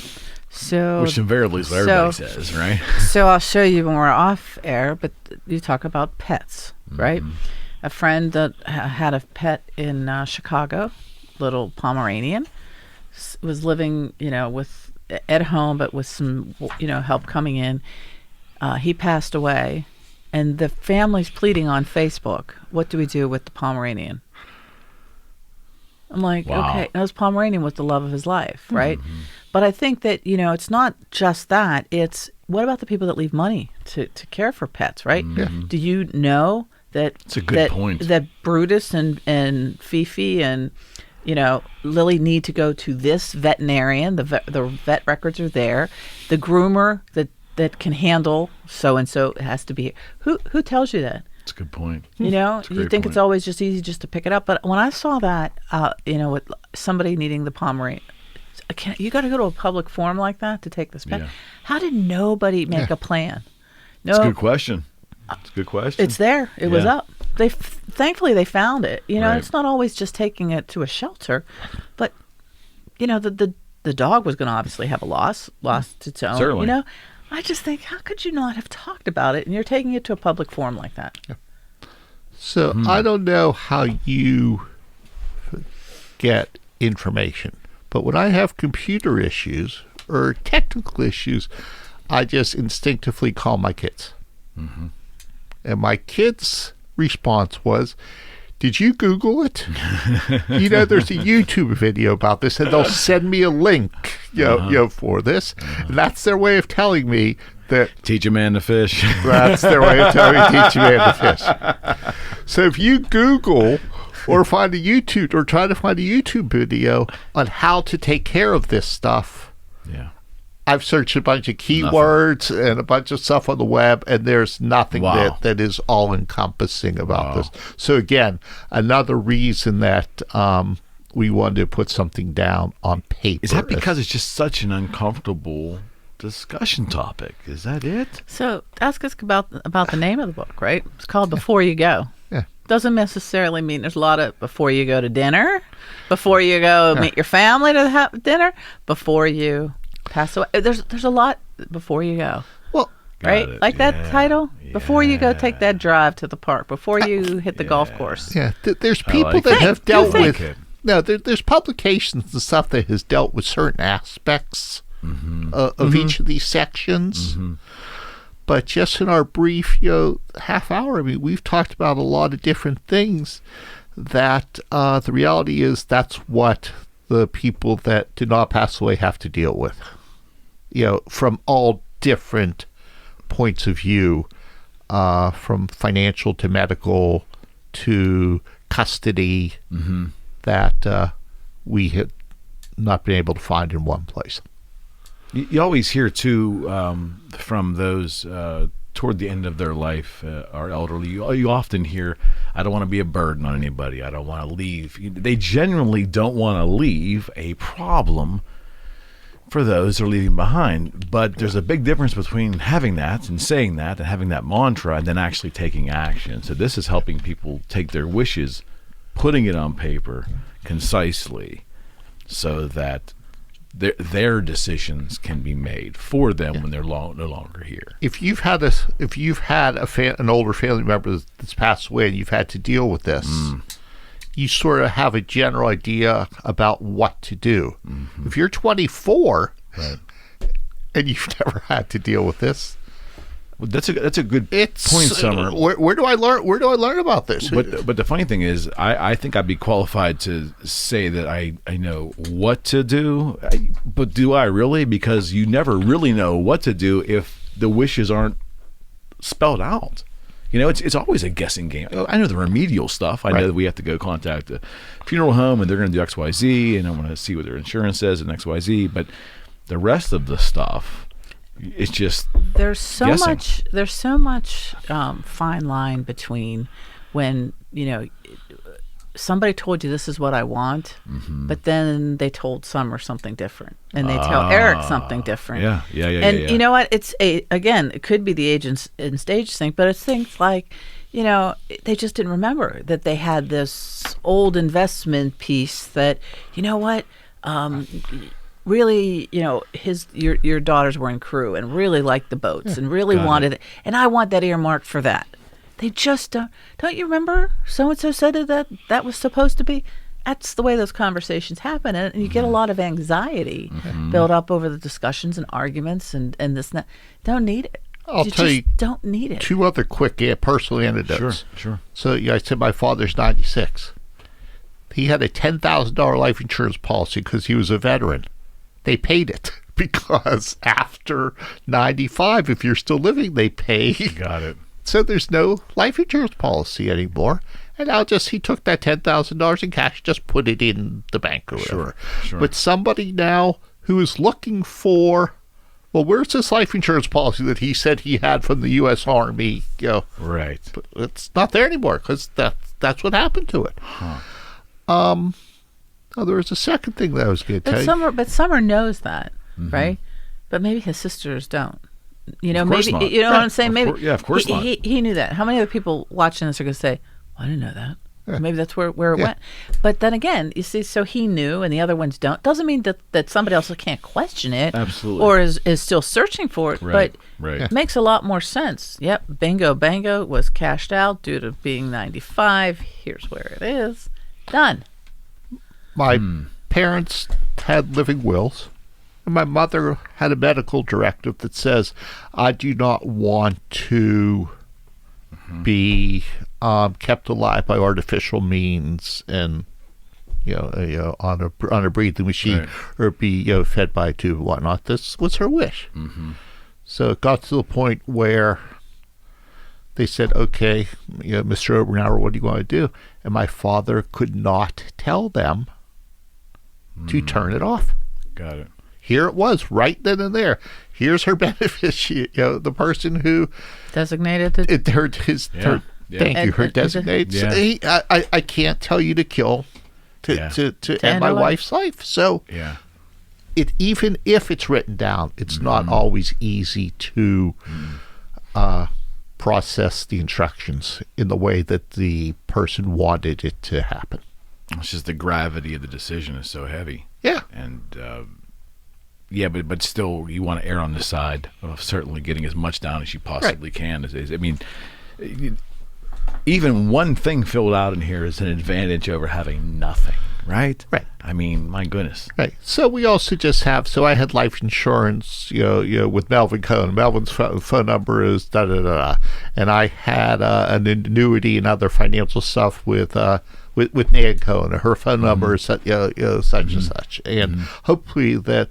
So, which invariably is what everybody says, right? So I'll show you when we're off air, but you talk about pets, right? A friend that had a pet in Chicago, little Pomeranian, was living, at home, but with some, help coming in. He passed away, and the family's pleading on Facebook, what do we do with the Pomeranian? I'm like, okay, that was Pomeranian was the love of his life, right? But I think that, it's not just that. It's, what about the people that leave money to care for pets, right? Do you know that it's a good point. That Brutus and Fifi and, Lily need to go to this veterinarian. The vet records are there. The groomer that can handle so-and-so has to be here. Who tells you that? That's a good point. You think it's always just easy just to pick it up. But when I saw that, with somebody needing the Pomeranian, you got to go to a public forum like that to take this pet. Yeah. How did nobody make a plan? No, it's a good question. It's a good question. It's there. It was up. Thankfully they found it. It's not always just taking it to a shelter, but the dog was going to obviously have a lost its own. Certainly. I just think, how could you not have talked about it? And you're taking it to a public forum like that. Yeah. So I don't know how you get information, but when I have computer issues or technical issues, I just instinctively call my kids. And my kids' response was, did you Google it? There's a YouTube video about this, and they'll send me a link, for this. And that's their way of telling me that... Teach a man to fish. That's their way of telling me, teach a man to fish. So if you Google or try to find a YouTube video on how to take care of this stuff, I've searched a bunch of keywords and a bunch of stuff on the web, and there's nothing that is all-encompassing about this. So again, another reason that we wanted to put something down on paper. Is that because it's just such an uncomfortable discussion topic? Is that it? So ask us about the name of the book, right? It's called Before You Go. Yeah. Doesn't necessarily mean there's a lot of before you go to dinner, before you go meet your family to dinner, before you... pass away. There's a lot before you go. Well, right? Like that title? Yeah. Before you go take that drive to the park, before you hit the golf course. Yeah, there's people that have dealt with... No, there's publications and stuff that has dealt with certain aspects of each of these sections. But just in our brief, half hour, we've talked about a lot of different things that the reality is that's what the people that did not pass away have to deal with, from all different points of view, from financial to medical to custody, that we have not been able to find in one place. You always hear, too, from those toward the end of their life, are elderly. You often hear, I don't want to be a burden on anybody. I don't want to leave. They genuinely don't want to leave a problem for those they're leaving behind. But there's a big difference between having that and saying that and having that mantra and then actually taking action. So this is helping people take their wishes, putting it on paper concisely so that their decisions can be made for them when they're no longer here. If you've had an older family member that's passed away and you've had to deal with this, you sort of have a general idea about what to do. Mm-hmm. If you're 24 and you've never had to deal with this, well, that's a good point, Summer. Where do I learn about this? But the funny thing is, I think I'd be qualified to say that I know what to do. But do I really? Because you never really know what to do if the wishes aren't spelled out. It's always a guessing game. I know the remedial stuff. I know that we have to go contact the funeral home and they're going to do X, Y, Z, and I want to see what their insurance says and X, Y, Z. But the rest of the stuff, it's just there's so guessing. much fine line between when somebody told you this is what I want, but then they told Summer something different, and they tell Eric something different. Yeah. And you know what? It's it could be the age and stage thing, but it's things like, they just didn't remember that they had this old investment piece that, really, your daughters were in crew and really liked the boats and really wanted it, and I want that earmarked for that. They just don't you remember so-and-so said that was supposed to be? That's the way those conversations happen, and you get a lot of anxiety built up over the discussions and arguments and this and that. Don't need it. I'll tell you, don't need it. Two other quick personal anecdotes. Sure. So I said my father's 96. He had a $10,000 life insurance policy because he was a veteran. They paid it because after 95, if you're still living, they pay. Got it. So there's no life insurance policy anymore. And now he took that $10,000 in cash, just put it in the bank or whatever. Sure. But somebody now who is looking for, well, where's this life insurance policy that he said he had from the U.S. Army? Right. But it's not there anymore because that's what happened to it. There was a second thing that I was going to tell you. But Summer knows that, right? But maybe his sisters don't. Of course maybe not. You know what I'm saying? Maybe of course not. He knew that. How many other people watching this are going to say, well, "I didn't know that"? Yeah. Maybe that's where it went. But then again, you see, so he knew, and the other ones don't. Doesn't mean that somebody else can't question it, absolutely, or is still searching for it. Right. But it makes a lot more sense. Yep, bingo, bango was cashed out due to being 95. Here's where it is. Done. My parents had living wills. And my mother had a medical directive that says, I do not want to be kept alive by artificial means and, on a breathing machine or be, fed by a tube and whatnot. This was her wish. Mm-hmm. So it got to the point where they said, okay, Mr. Obernauer, what do you want to do? And my father could not tell them to turn it off. Got it. Here it was, right then and there. Here's her beneficiary, the person who designated it. Her designates. Yeah. I can't tell you to kill to end my wife's life. So even if it's written down, it's not always easy to process the instructions in the way that the person wanted it to happen. It's just the gravity of the decision is so heavy. Yeah. And but still, you want to err on the side of certainly getting as much down as you possibly can. I mean, even one thing filled out in here is an advantage over having nothing, right? Right. I mean, my goodness. Right. So we also just have. So I had life insurance, with Melvin Cohen. Melvin's phone number is da da da, and I had an annuity and other financial stuff with Nan Cohen. Her phone number is such and such, and hopefully that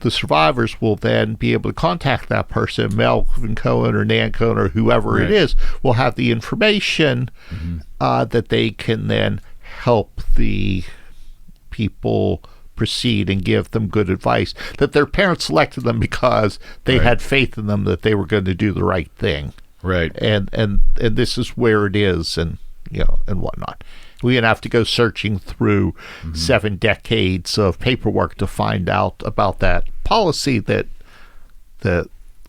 the survivors will then be able to contact that person, Melvin Cohen or Nan Cohen or whoever it is, will have the information that they can then help the people proceed and give them good advice, that their parents selected them because they had faith in them that they were going to do the right thing. Right. And this is where it is, and and whatnot. We didn't have to go searching through 7 decades of paperwork to find out about that policy that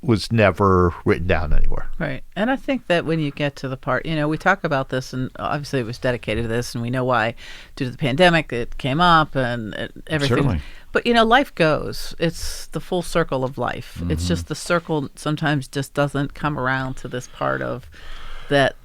was never written down anywhere. Right. And I think that when you get to the part, we talk about this, and obviously it was dedicated to this, and we know why, due to the pandemic, it came up and everything. Certainly. But, life goes. It's the full circle of life. It's just the circle sometimes just doesn't come around to this part of that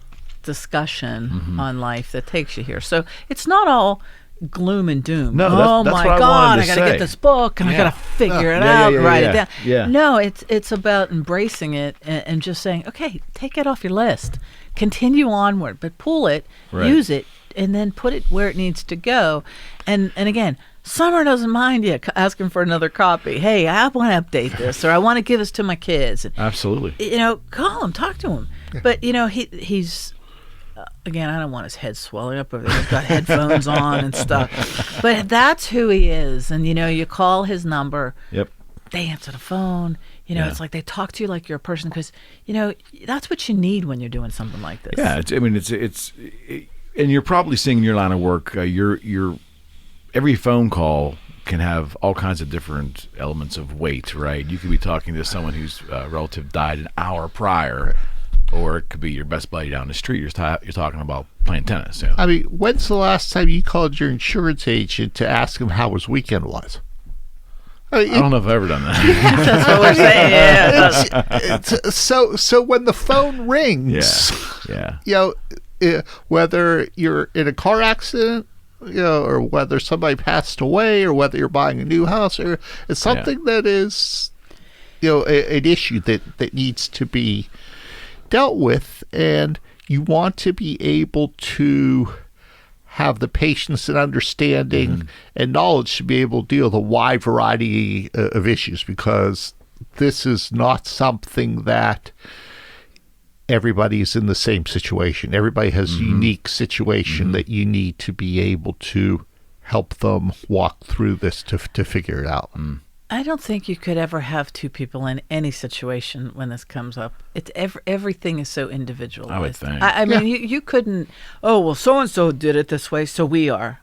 discussion on life that takes you here. So it's not all gloom and doom. No, that's my what God, I got to get this book and I got to figure it Yeah, out, yeah, write yeah, it down. yeah. No, it's about embracing it and just saying, okay, take it off your list. Continue onward, but pull it, use it, and then put it where it needs to go. And again, Summer doesn't mind you asking for another copy. Hey, I want to update this, or I want to give this to my kids. Absolutely. Call him, talk to him. But he's again, I don't want his head swelling up over there. He's got headphones on and stuff. But that's who he is. And you call his number. Yep. They answer the phone. It's like they talk to you like you're a person, because that's what you need when you're doing something like this. Yeah, and you're probably seeing in your line of work, your every phone call can have all kinds of different elements of weight, right? You could be talking to someone whose relative died an hour prior, or it could be your best buddy down the street. You're talking about playing tennis. I mean, when's the last time you called your insurance agent to ask him how his weekend was? I don't know if I've ever done that. That's what we're saying. Yeah. So when the phone rings, whether you're in a car accident, or whether somebody passed away, or whether you're buying a new house, or it's something that is, an issue that needs to be dealt with, and you want to be able to have the patience and understanding and knowledge to be able to deal with a wide variety of issues, because this is not something that everybody's in the same situation. Everybody has a unique situation that you need to be able to help them walk through this to figure it out. I don't think you could ever have two people in any situation when this comes up. It's everything is so individualized. I would think. I mean, you couldn't. Oh well, so and so did it this way, so we are.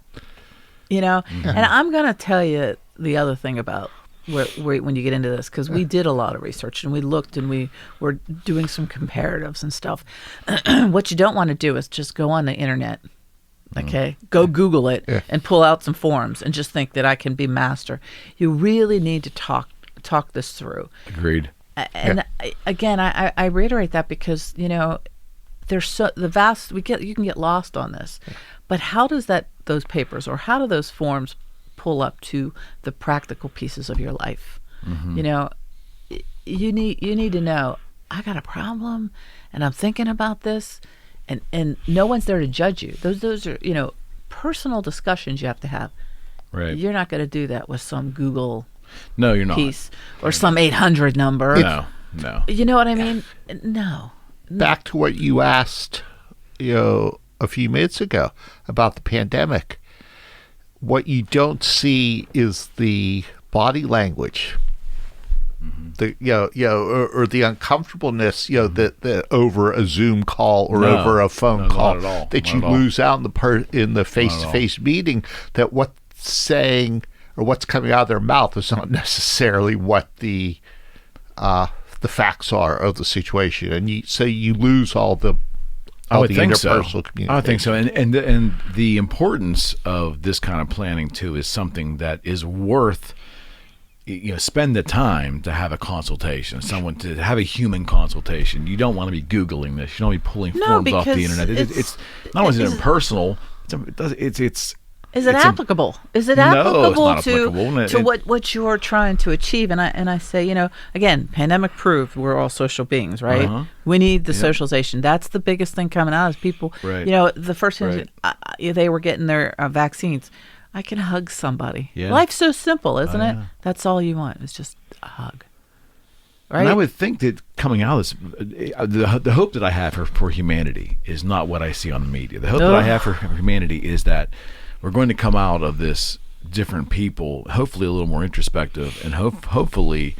And I'm gonna tell you the other thing about when you get into this, because we did a lot of research and we looked and we were doing some comparatives and stuff. What you don't want to do is just go on the internet. Okay, go Google it and pull out some forms and just think that I can be master. You really need to talk this through. Agreed. And I reiterate that because there's the vast you can get lost on this, but how does those papers or how do those forms pull up to the practical pieces of your life? You need to know, I got a problem and I'm thinking about this. And no one's there to judge you. Those are, personal discussions you have to have. Right. You're not going to do that with some Google you're not. piece or some 800 number. No. You know what I mean? No. Back to what you asked, a few minutes ago about the pandemic. What you don't see is the body language. The or the uncomfortableness that over a Zoom call or over a phone call that you lose out in the face-to-face meeting, that what's saying or what's coming out of their mouth is not necessarily what the facts are of the situation, and you lose all the interpersonal communication. I would think so, and the importance of this kind of planning too is something that is worth. Spend the time to have a consultation, someone to have a human consultation. You don't want to be Googling this. You don't want to be pulling forms off the internet. It's not only is it impersonal, it's Is it applicable? Is it applicable it's not applicable to what you're trying to achieve? And I say, again, pandemic proved we're all social beings, right? We need the socialization. That's the biggest thing coming out is people. Right. The first thing they were getting their vaccines. I can hug somebody. Yeah. Life's so simple, isn't it? That's all you want. It's just a hug. Right? And I would think that coming out of this, the hope that I have for humanity is not what I see on the media. The hope that I have for humanity is that we're going to come out of this different people, hopefully a little more introspective, and hopefully,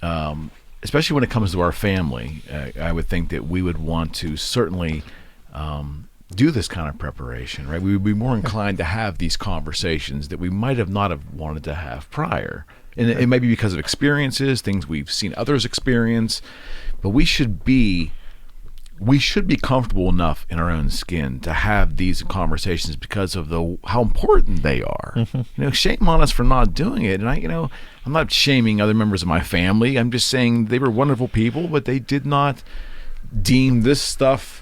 especially when it comes to our family, I would think that we would want to certainly do this kind of preparation, right? We would be more inclined to have these conversations that we might have not have wanted to have prior. And it may be because of experiences, things we've seen others experience, but we should be comfortable enough in our own skin to have these conversations because of how important they are. Mm-hmm. Shame on us for not doing it. And I'm not shaming other members of my family. I'm just saying they were wonderful people, but they did not deem this stuff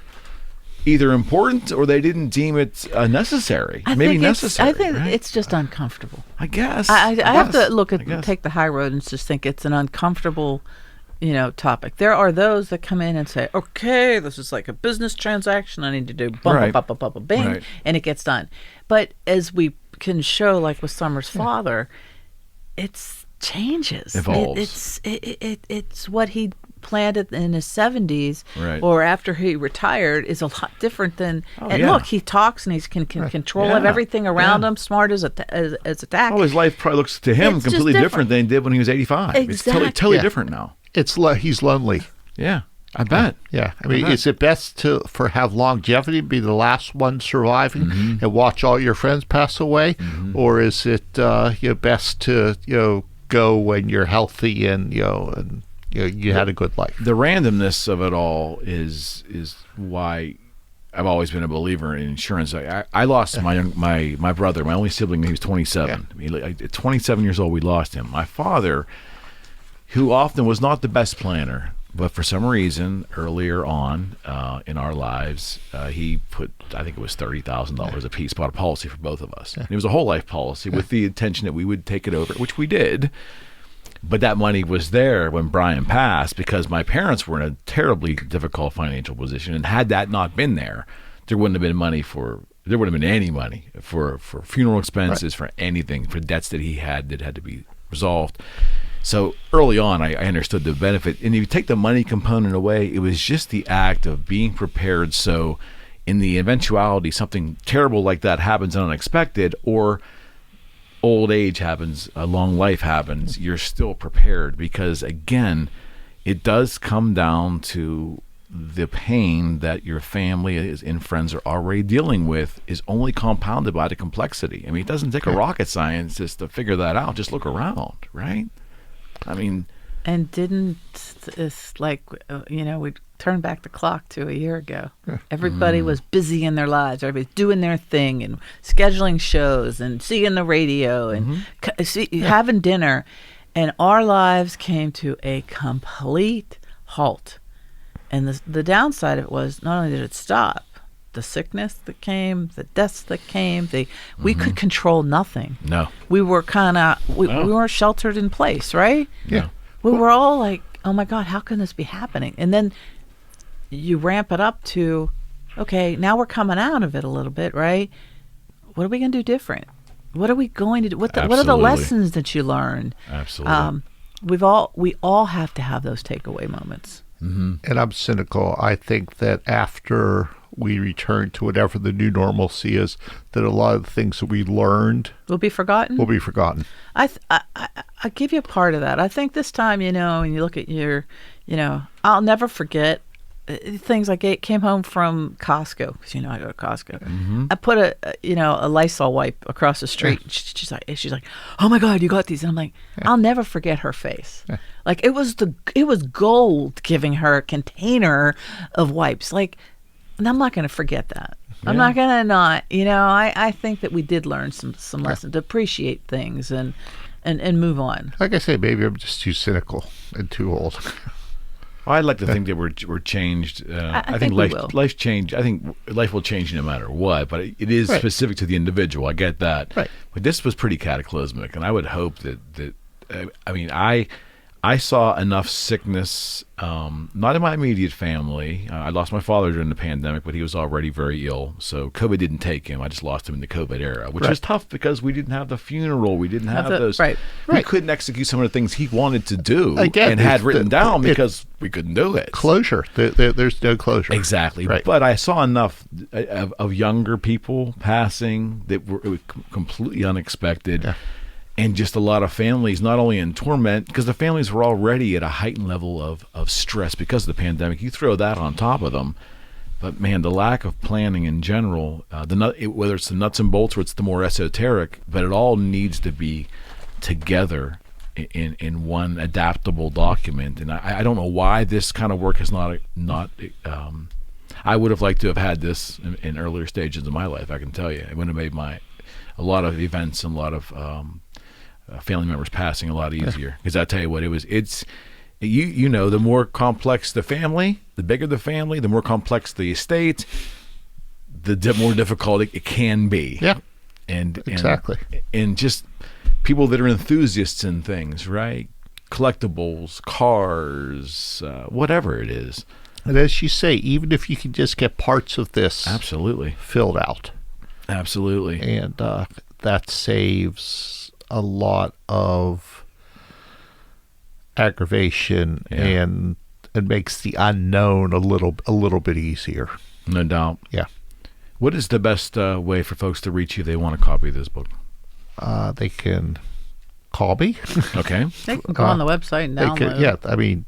either important or they didn't deem it necessary. I think it's just uncomfortable. I guess. I have to take the high road and just think it's an uncomfortable topic. There are those that come in and say, okay, this is like a business transaction. I need to do bing, and it gets done. But as we can show, like with Summer's father, it's changes. Evolves. It's what he planted in his 70s or after he retired is a lot different than look, he talks and he can control everything around him, smart as a tack. His life probably looks to him completely different than it did when he was 85. Exactly. It's totally different now. He's lonely. Yeah, I bet. Yeah, I mean, is it best to have longevity, be the llast one surviving, and watch all your friends pass away, or is it best to go when you're healthy and you had a good life? The randomness of it all is why I've always been a believer in insurance. I lost my brother, my only sibling. He was 27. At 27 years old, we lost him. My father, who often was not the best planner, but for some reason earlier on in our lives, he put, I think it was $30,000 a piece, bought a policy for both of us. And it was a whole life policy with the intention that we would take it over, which we did. But that money was there when Brian passed because my parents were in a terribly difficult financial position. And had that not been there, there wouldn't have been any money for funeral expenses, for anything, for debts that he had that had to be resolved. So early on, I understood the benefit. And if you take the money component away, it was just the act of being prepared. So in the eventuality, something terrible like that happens unexpected, or old age happens, a long life happens, you're still prepared. Because again, it does come down to the pain that your family and friends are already dealing with is only compounded by the complexity. I mean, it doesn't take a rocket scientist to figure that out. Just look around, right? I mean, and didn't it's like we turn back the clock to a year ago. Everybody was busy in their lives. Everybody's doing their thing and scheduling shows and seeing the radio and having dinner, and our lives came to a complete halt. And the downside of it was not only did it stop, the sickness that came, the deaths that came, we could control nothing. No. We were we weren't sheltered in place, right? Yeah. We were all like, oh my God, how can this be happening? And then you ramp it up to, okay, now we're coming out of it a little bit, right? What are we going to do different? What are we going to do? What are the lessons that you learned? Absolutely. We all have to have those takeaway moments. Mm-hmm. And I'm cynical. I think that after we return to whatever the new normalcy is, that a lot of the things that we learned will be forgotten. I give you a part of that. I think this time, when you look at your, I'll never forget things like I came home from Costco, because I go to Costco. Mm-hmm. I put a Lysol wipe across the street. Yeah. She's like, oh my God, you got these, and I'm like, I'll never forget her face. Yeah. Like it was gold giving her a container of wipes. Like, and I'm not going to forget that. Yeah. I'm not going to not. I think that we did learn some lessons to appreciate things and move on. Like I say, maybe I'm just too cynical and too old. Well, I'd like to think that we're changed. I think life change. I think life will change no matter what. But it is specific to the individual. I get that. Right. But this was pretty cataclysmic, and I would hope that I saw enough sickness, not in my immediate family. I lost my father during the pandemic, but he was already very ill. So COVID didn't take him. I just lost him in the COVID era, which was tough because we didn't have the funeral. We didn't have those. Right. We couldn't execute some of the things he wanted to do and had written down because we couldn't do it. Closure. There's no closure. Exactly. Right. But I saw enough of younger people passing that were completely unexpected. Yeah. And just a lot of families, not only in torment, because the families were already at a heightened level of stress because of the pandemic. You throw that on top of them, But man, the lack of planning in general, whether it's the nuts and bolts or it's the more esoteric, but it all needs to be together in one adaptable document. And I don't know why this kind of work is not. I would have liked to have had this in earlier stages of my life. I can tell you, it would have made a lot of events and a lot of family members passing a lot easier. Because I tell you what, it's. The more complex the family, the bigger the family, the more complex the estate, the more difficult it can be. Yeah, exactly. And just people that are enthusiasts in things, right? Collectibles, cars, whatever it is. And as you say, even if you can just get parts of this absolutely filled out. Absolutely. And that saves a lot of aggravation and makes the unknown a little bit easier. No doubt. Yeah. What is the best way for folks to reach you if they want a copy of this book? They can call me. Okay. They can go on the website and download.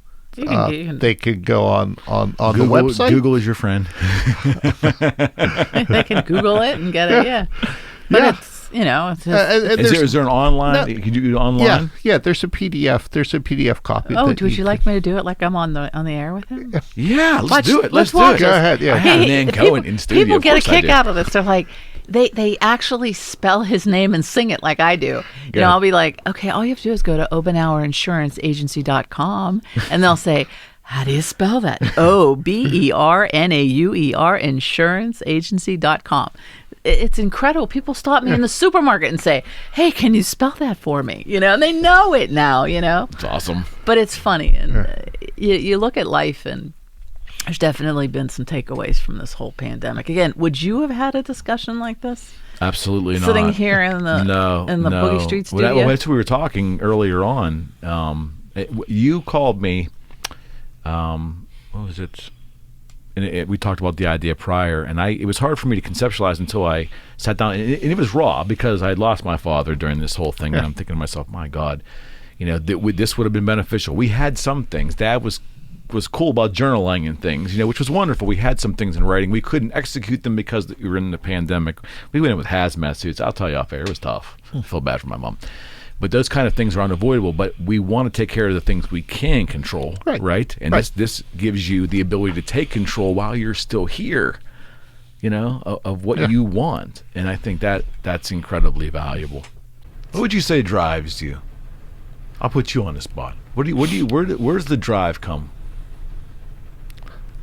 They can go on Google, the website. Google is your friend. They can Google it and get it. Yeah. But it's, it's just, is there an online? Can you do it online? Yeah. There's a PDF. There's a PDF copy. would you like me to do it like I'm on the air with him? Yeah, let's do it. Let's do watch it. Go ahead. Yeah. I have Nan Cohen in studio. People get a kick out out of this. They're like, they actually spell his name and sing it like I do. I'll be like, okay, all you have to do is go to ObernauerInsuranceAgency.com, and they'll say, how do you spell that? Obernauer InsuranceAgency.com. It's incredible. People stop me in the supermarket and say, hey, can you spell that for me? And they know it now, It's awesome. But it's funny. And you look at life, and there's definitely been some takeaways from this whole pandemic. Again, would you have had a discussion like this? Absolutely not. Sitting here in the Boogie Street studio? Well, that's what we were talking earlier on. You called me, what was it? And we talked about the idea prior, and it was hard for me to conceptualize until I sat down, and it was raw because I had lost my father during this whole thing, and I'm thinking to myself, my God, this would have been beneficial. We had some things. Dad was cool about journaling and things, which was wonderful. We had some things in writing. We couldn't execute them because we were in the pandemic. We went in with hazmat suits. I'll tell you off air, it was tough. I feel bad for my mom. But those kind of things are unavoidable. But we want to take care of the things we can control, right? And this gives you the ability to take control while you're still here, of what you want. And I think that's incredibly valuable. What would you say drives you? I'll put you on the spot. Where's the drive come?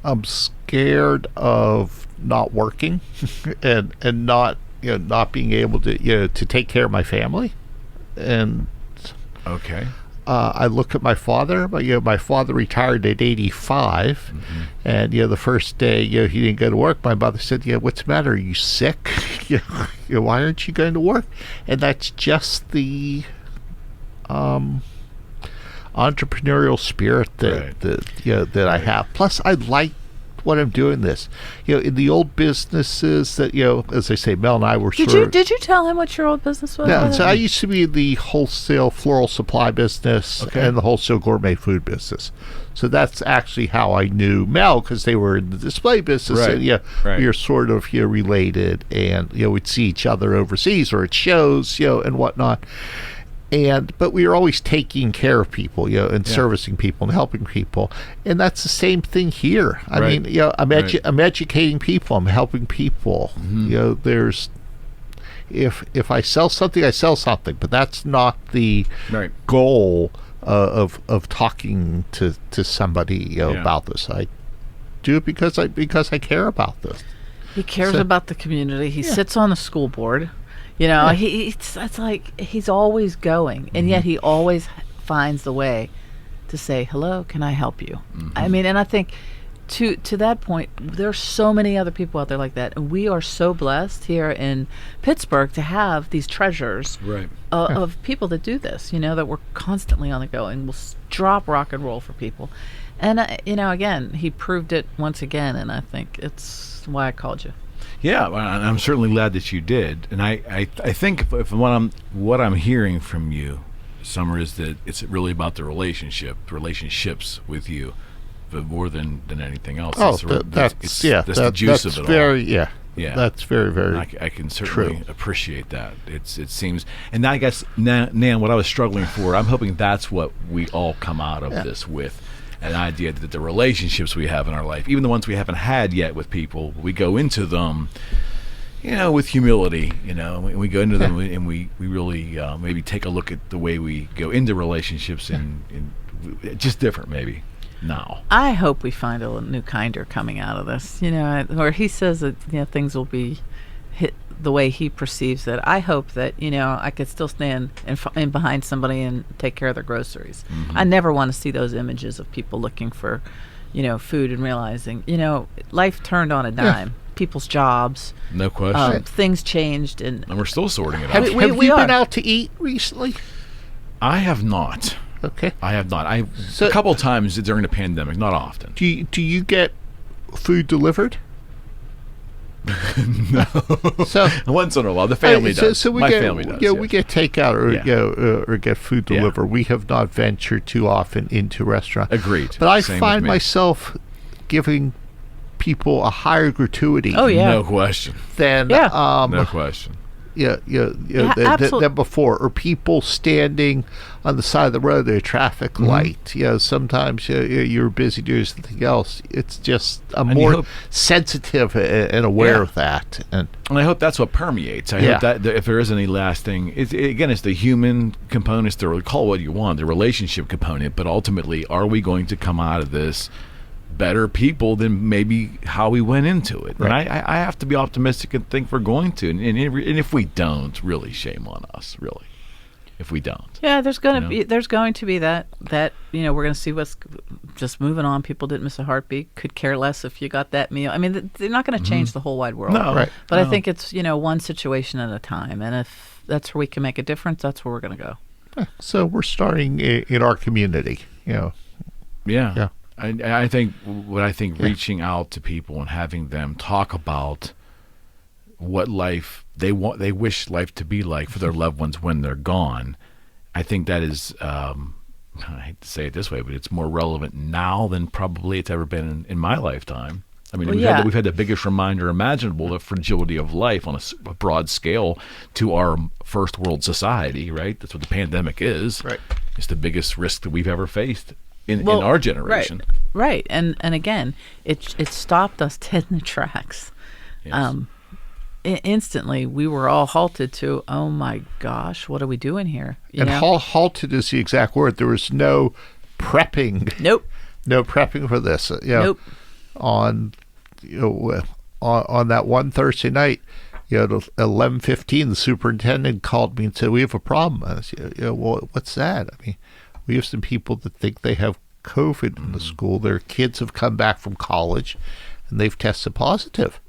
I'm scared of not working and not being able to take care of my family. And okay, I look at my father. My father retired at 85, and the first day he didn't go to work. My mother said, "What's the matter? Are you sick? Why aren't you going to work?" And that's just the entrepreneurial spirit that I have. Plus, I like what I'm doing this. In the old businesses that, as I say, Mel and I were Did you tell him what your old business was? Yeah, so I used to be in the wholesale floral supply business and the wholesale gourmet food business. So that's actually how I knew Mel, because they were in the display business. Right. And we were sort of related, and we'd see each other overseas or at shows, and whatnot. But we were always taking care of people, and servicing people and helping people, and that's the same thing here. I mean, I'm educating people, I'm helping people. There's if I sell something, I sell something, but that's not the goal of talking to somebody about this. I do it because I care about this. He cares about the community. He sits on the school board. It's like he's always going, and yet he always finds the way to say, hello, can I help you? I mean, and I think to that point, there are so many other people out there like that, and we are so blessed here in Pittsburgh to have these treasures of people that do this, that we're constantly on the go, and we'll drop rock and roll for people. And, again, he proved it once again, and I think it's why I called you. Yeah, I'm certainly glad that you did, and I think if what I'm hearing from you, Summer, is that it's really about the relationships with you, but more than anything else. Oh, It's the that's juice of it very, all. Yeah, that's very, very I can certainly true. appreciate that. It seems, and I guess Nan, what I was struggling for, I'm hoping that's what we all come out of this with, an idea that the relationships we have in our life, even the ones we haven't had yet with people, we go into them, with humility. We go into them and we really maybe take a look at the way we go into relationships and just different maybe. Now, I hope we find a new kinder coming out of this. Where he says that things will be hit the way he perceives it. I hope that I could still stand in behind somebody and take care of their groceries. Mm-hmm. I never want to see those images of people looking for, food and realizing life turned on a dime. People's jobs, no question, things changed, and we're still sorting it out. Have you are. been out to eat recently? I have not. Okay. I have not. A couple times during the pandemic, not often. Do you get food delivered? No. So once in a while, the family does. So My family does. Yeah, we get takeout or get food delivered. Yeah. We have not ventured too often into restaurants. Agreed. But I Same find with me. myself giving people a higher gratuity. Oh yeah, No question. Than No question. than before, or people standing on the side of the road at a traffic light. Sometimes you're busy doing something else. It's just I'm more sensitive and aware of that, and I hope that's what permeates. I hope that if there is any lasting, it's the human component, it's call it what you want, the relationship component, but ultimately, are we going to come out of this better people than maybe how we went into it? Right. And I have to be optimistic and think we're going to. And if we don't, really shame on us, really. If we don't. Yeah, there's going to be that we're going to see what's just moving on. People didn't miss a heartbeat. Could care less if you got that meal. I mean, they're not going to change the whole wide world. No, right. But I think it's one situation at a time. And if that's where we can make a difference, that's where we're going to go. So we're starting in our community. Yeah. I think reaching out to people and having them talk about what life they wish life to be like for their loved ones when they're gone. I think that is, I hate to say it this way, but it's more relevant now than probably it's ever been in my lifetime. I mean, we've had the biggest reminder imaginable of fragility of life on a broad scale to our first world society, right? That's what the pandemic is. Right. It's the biggest risk that we've ever faced in our generation. Right. And again, it stopped us dead in the tracks. Yes. Instantly, we were all halted to, oh my gosh, what are we doing here? Halted is the exact word. There was no prepping. Nope. No prepping for this. Nope. On that one Thursday night, at 11:15, the superintendent called me and said, "We have a problem." I said, well, what's that? I mean, we have some people that think they have COVID in the school. Their kids have come back from college, and they've tested positive.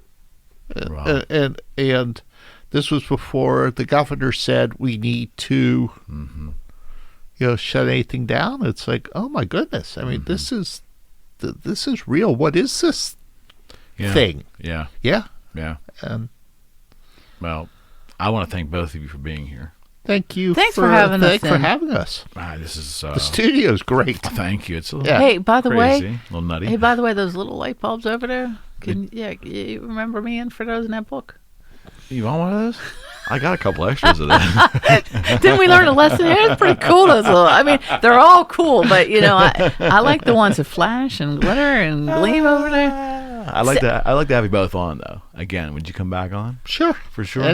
Wow. And this was before the governor said we need to, shut anything down. It's like, oh my goodness! I mean, this is real. What is this thing? Yeah. And well, I want to thank both of you for being here. thank you. Thanks for having us. Thanks for having us. This is The studio's great. thank you. It's a little Hey, by the crazy, way, a little nutty. those little light bulbs over there. You remember me in for those in that book? You want one of those? I got a couple extras of that. Didn't we learn a lesson here? It's pretty cool. They're all cool, but I like the ones that flash and glitter and gleam over there. I like to have you both on though. Again, would you come back on? Sure. For sure.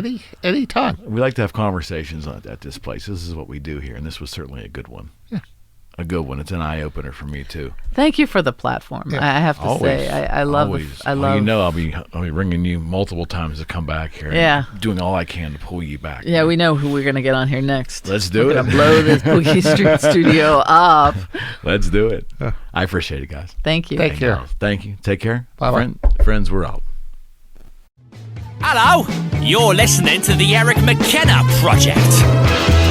Any time. We like to have conversations at this place. This is what we do here, and this was certainly a good one. Yeah. A good one. It's an eye opener for me too. Thank you for the platform. Yeah. I have to Always. say, I love. Always. I love. I'll be ringing you multiple times to come back here. Yeah. And doing all I can to pull you back. Yeah, we know who we're gonna get on here next. Let's do We're it. gonna blow this Boogie Street studio up. Let's do it. I appreciate it, guys. Thank you. Take care. Girls, thank you. Take care. Bye-bye. Friends, we're out. Hello, you're listening to the Eric McKenna Project.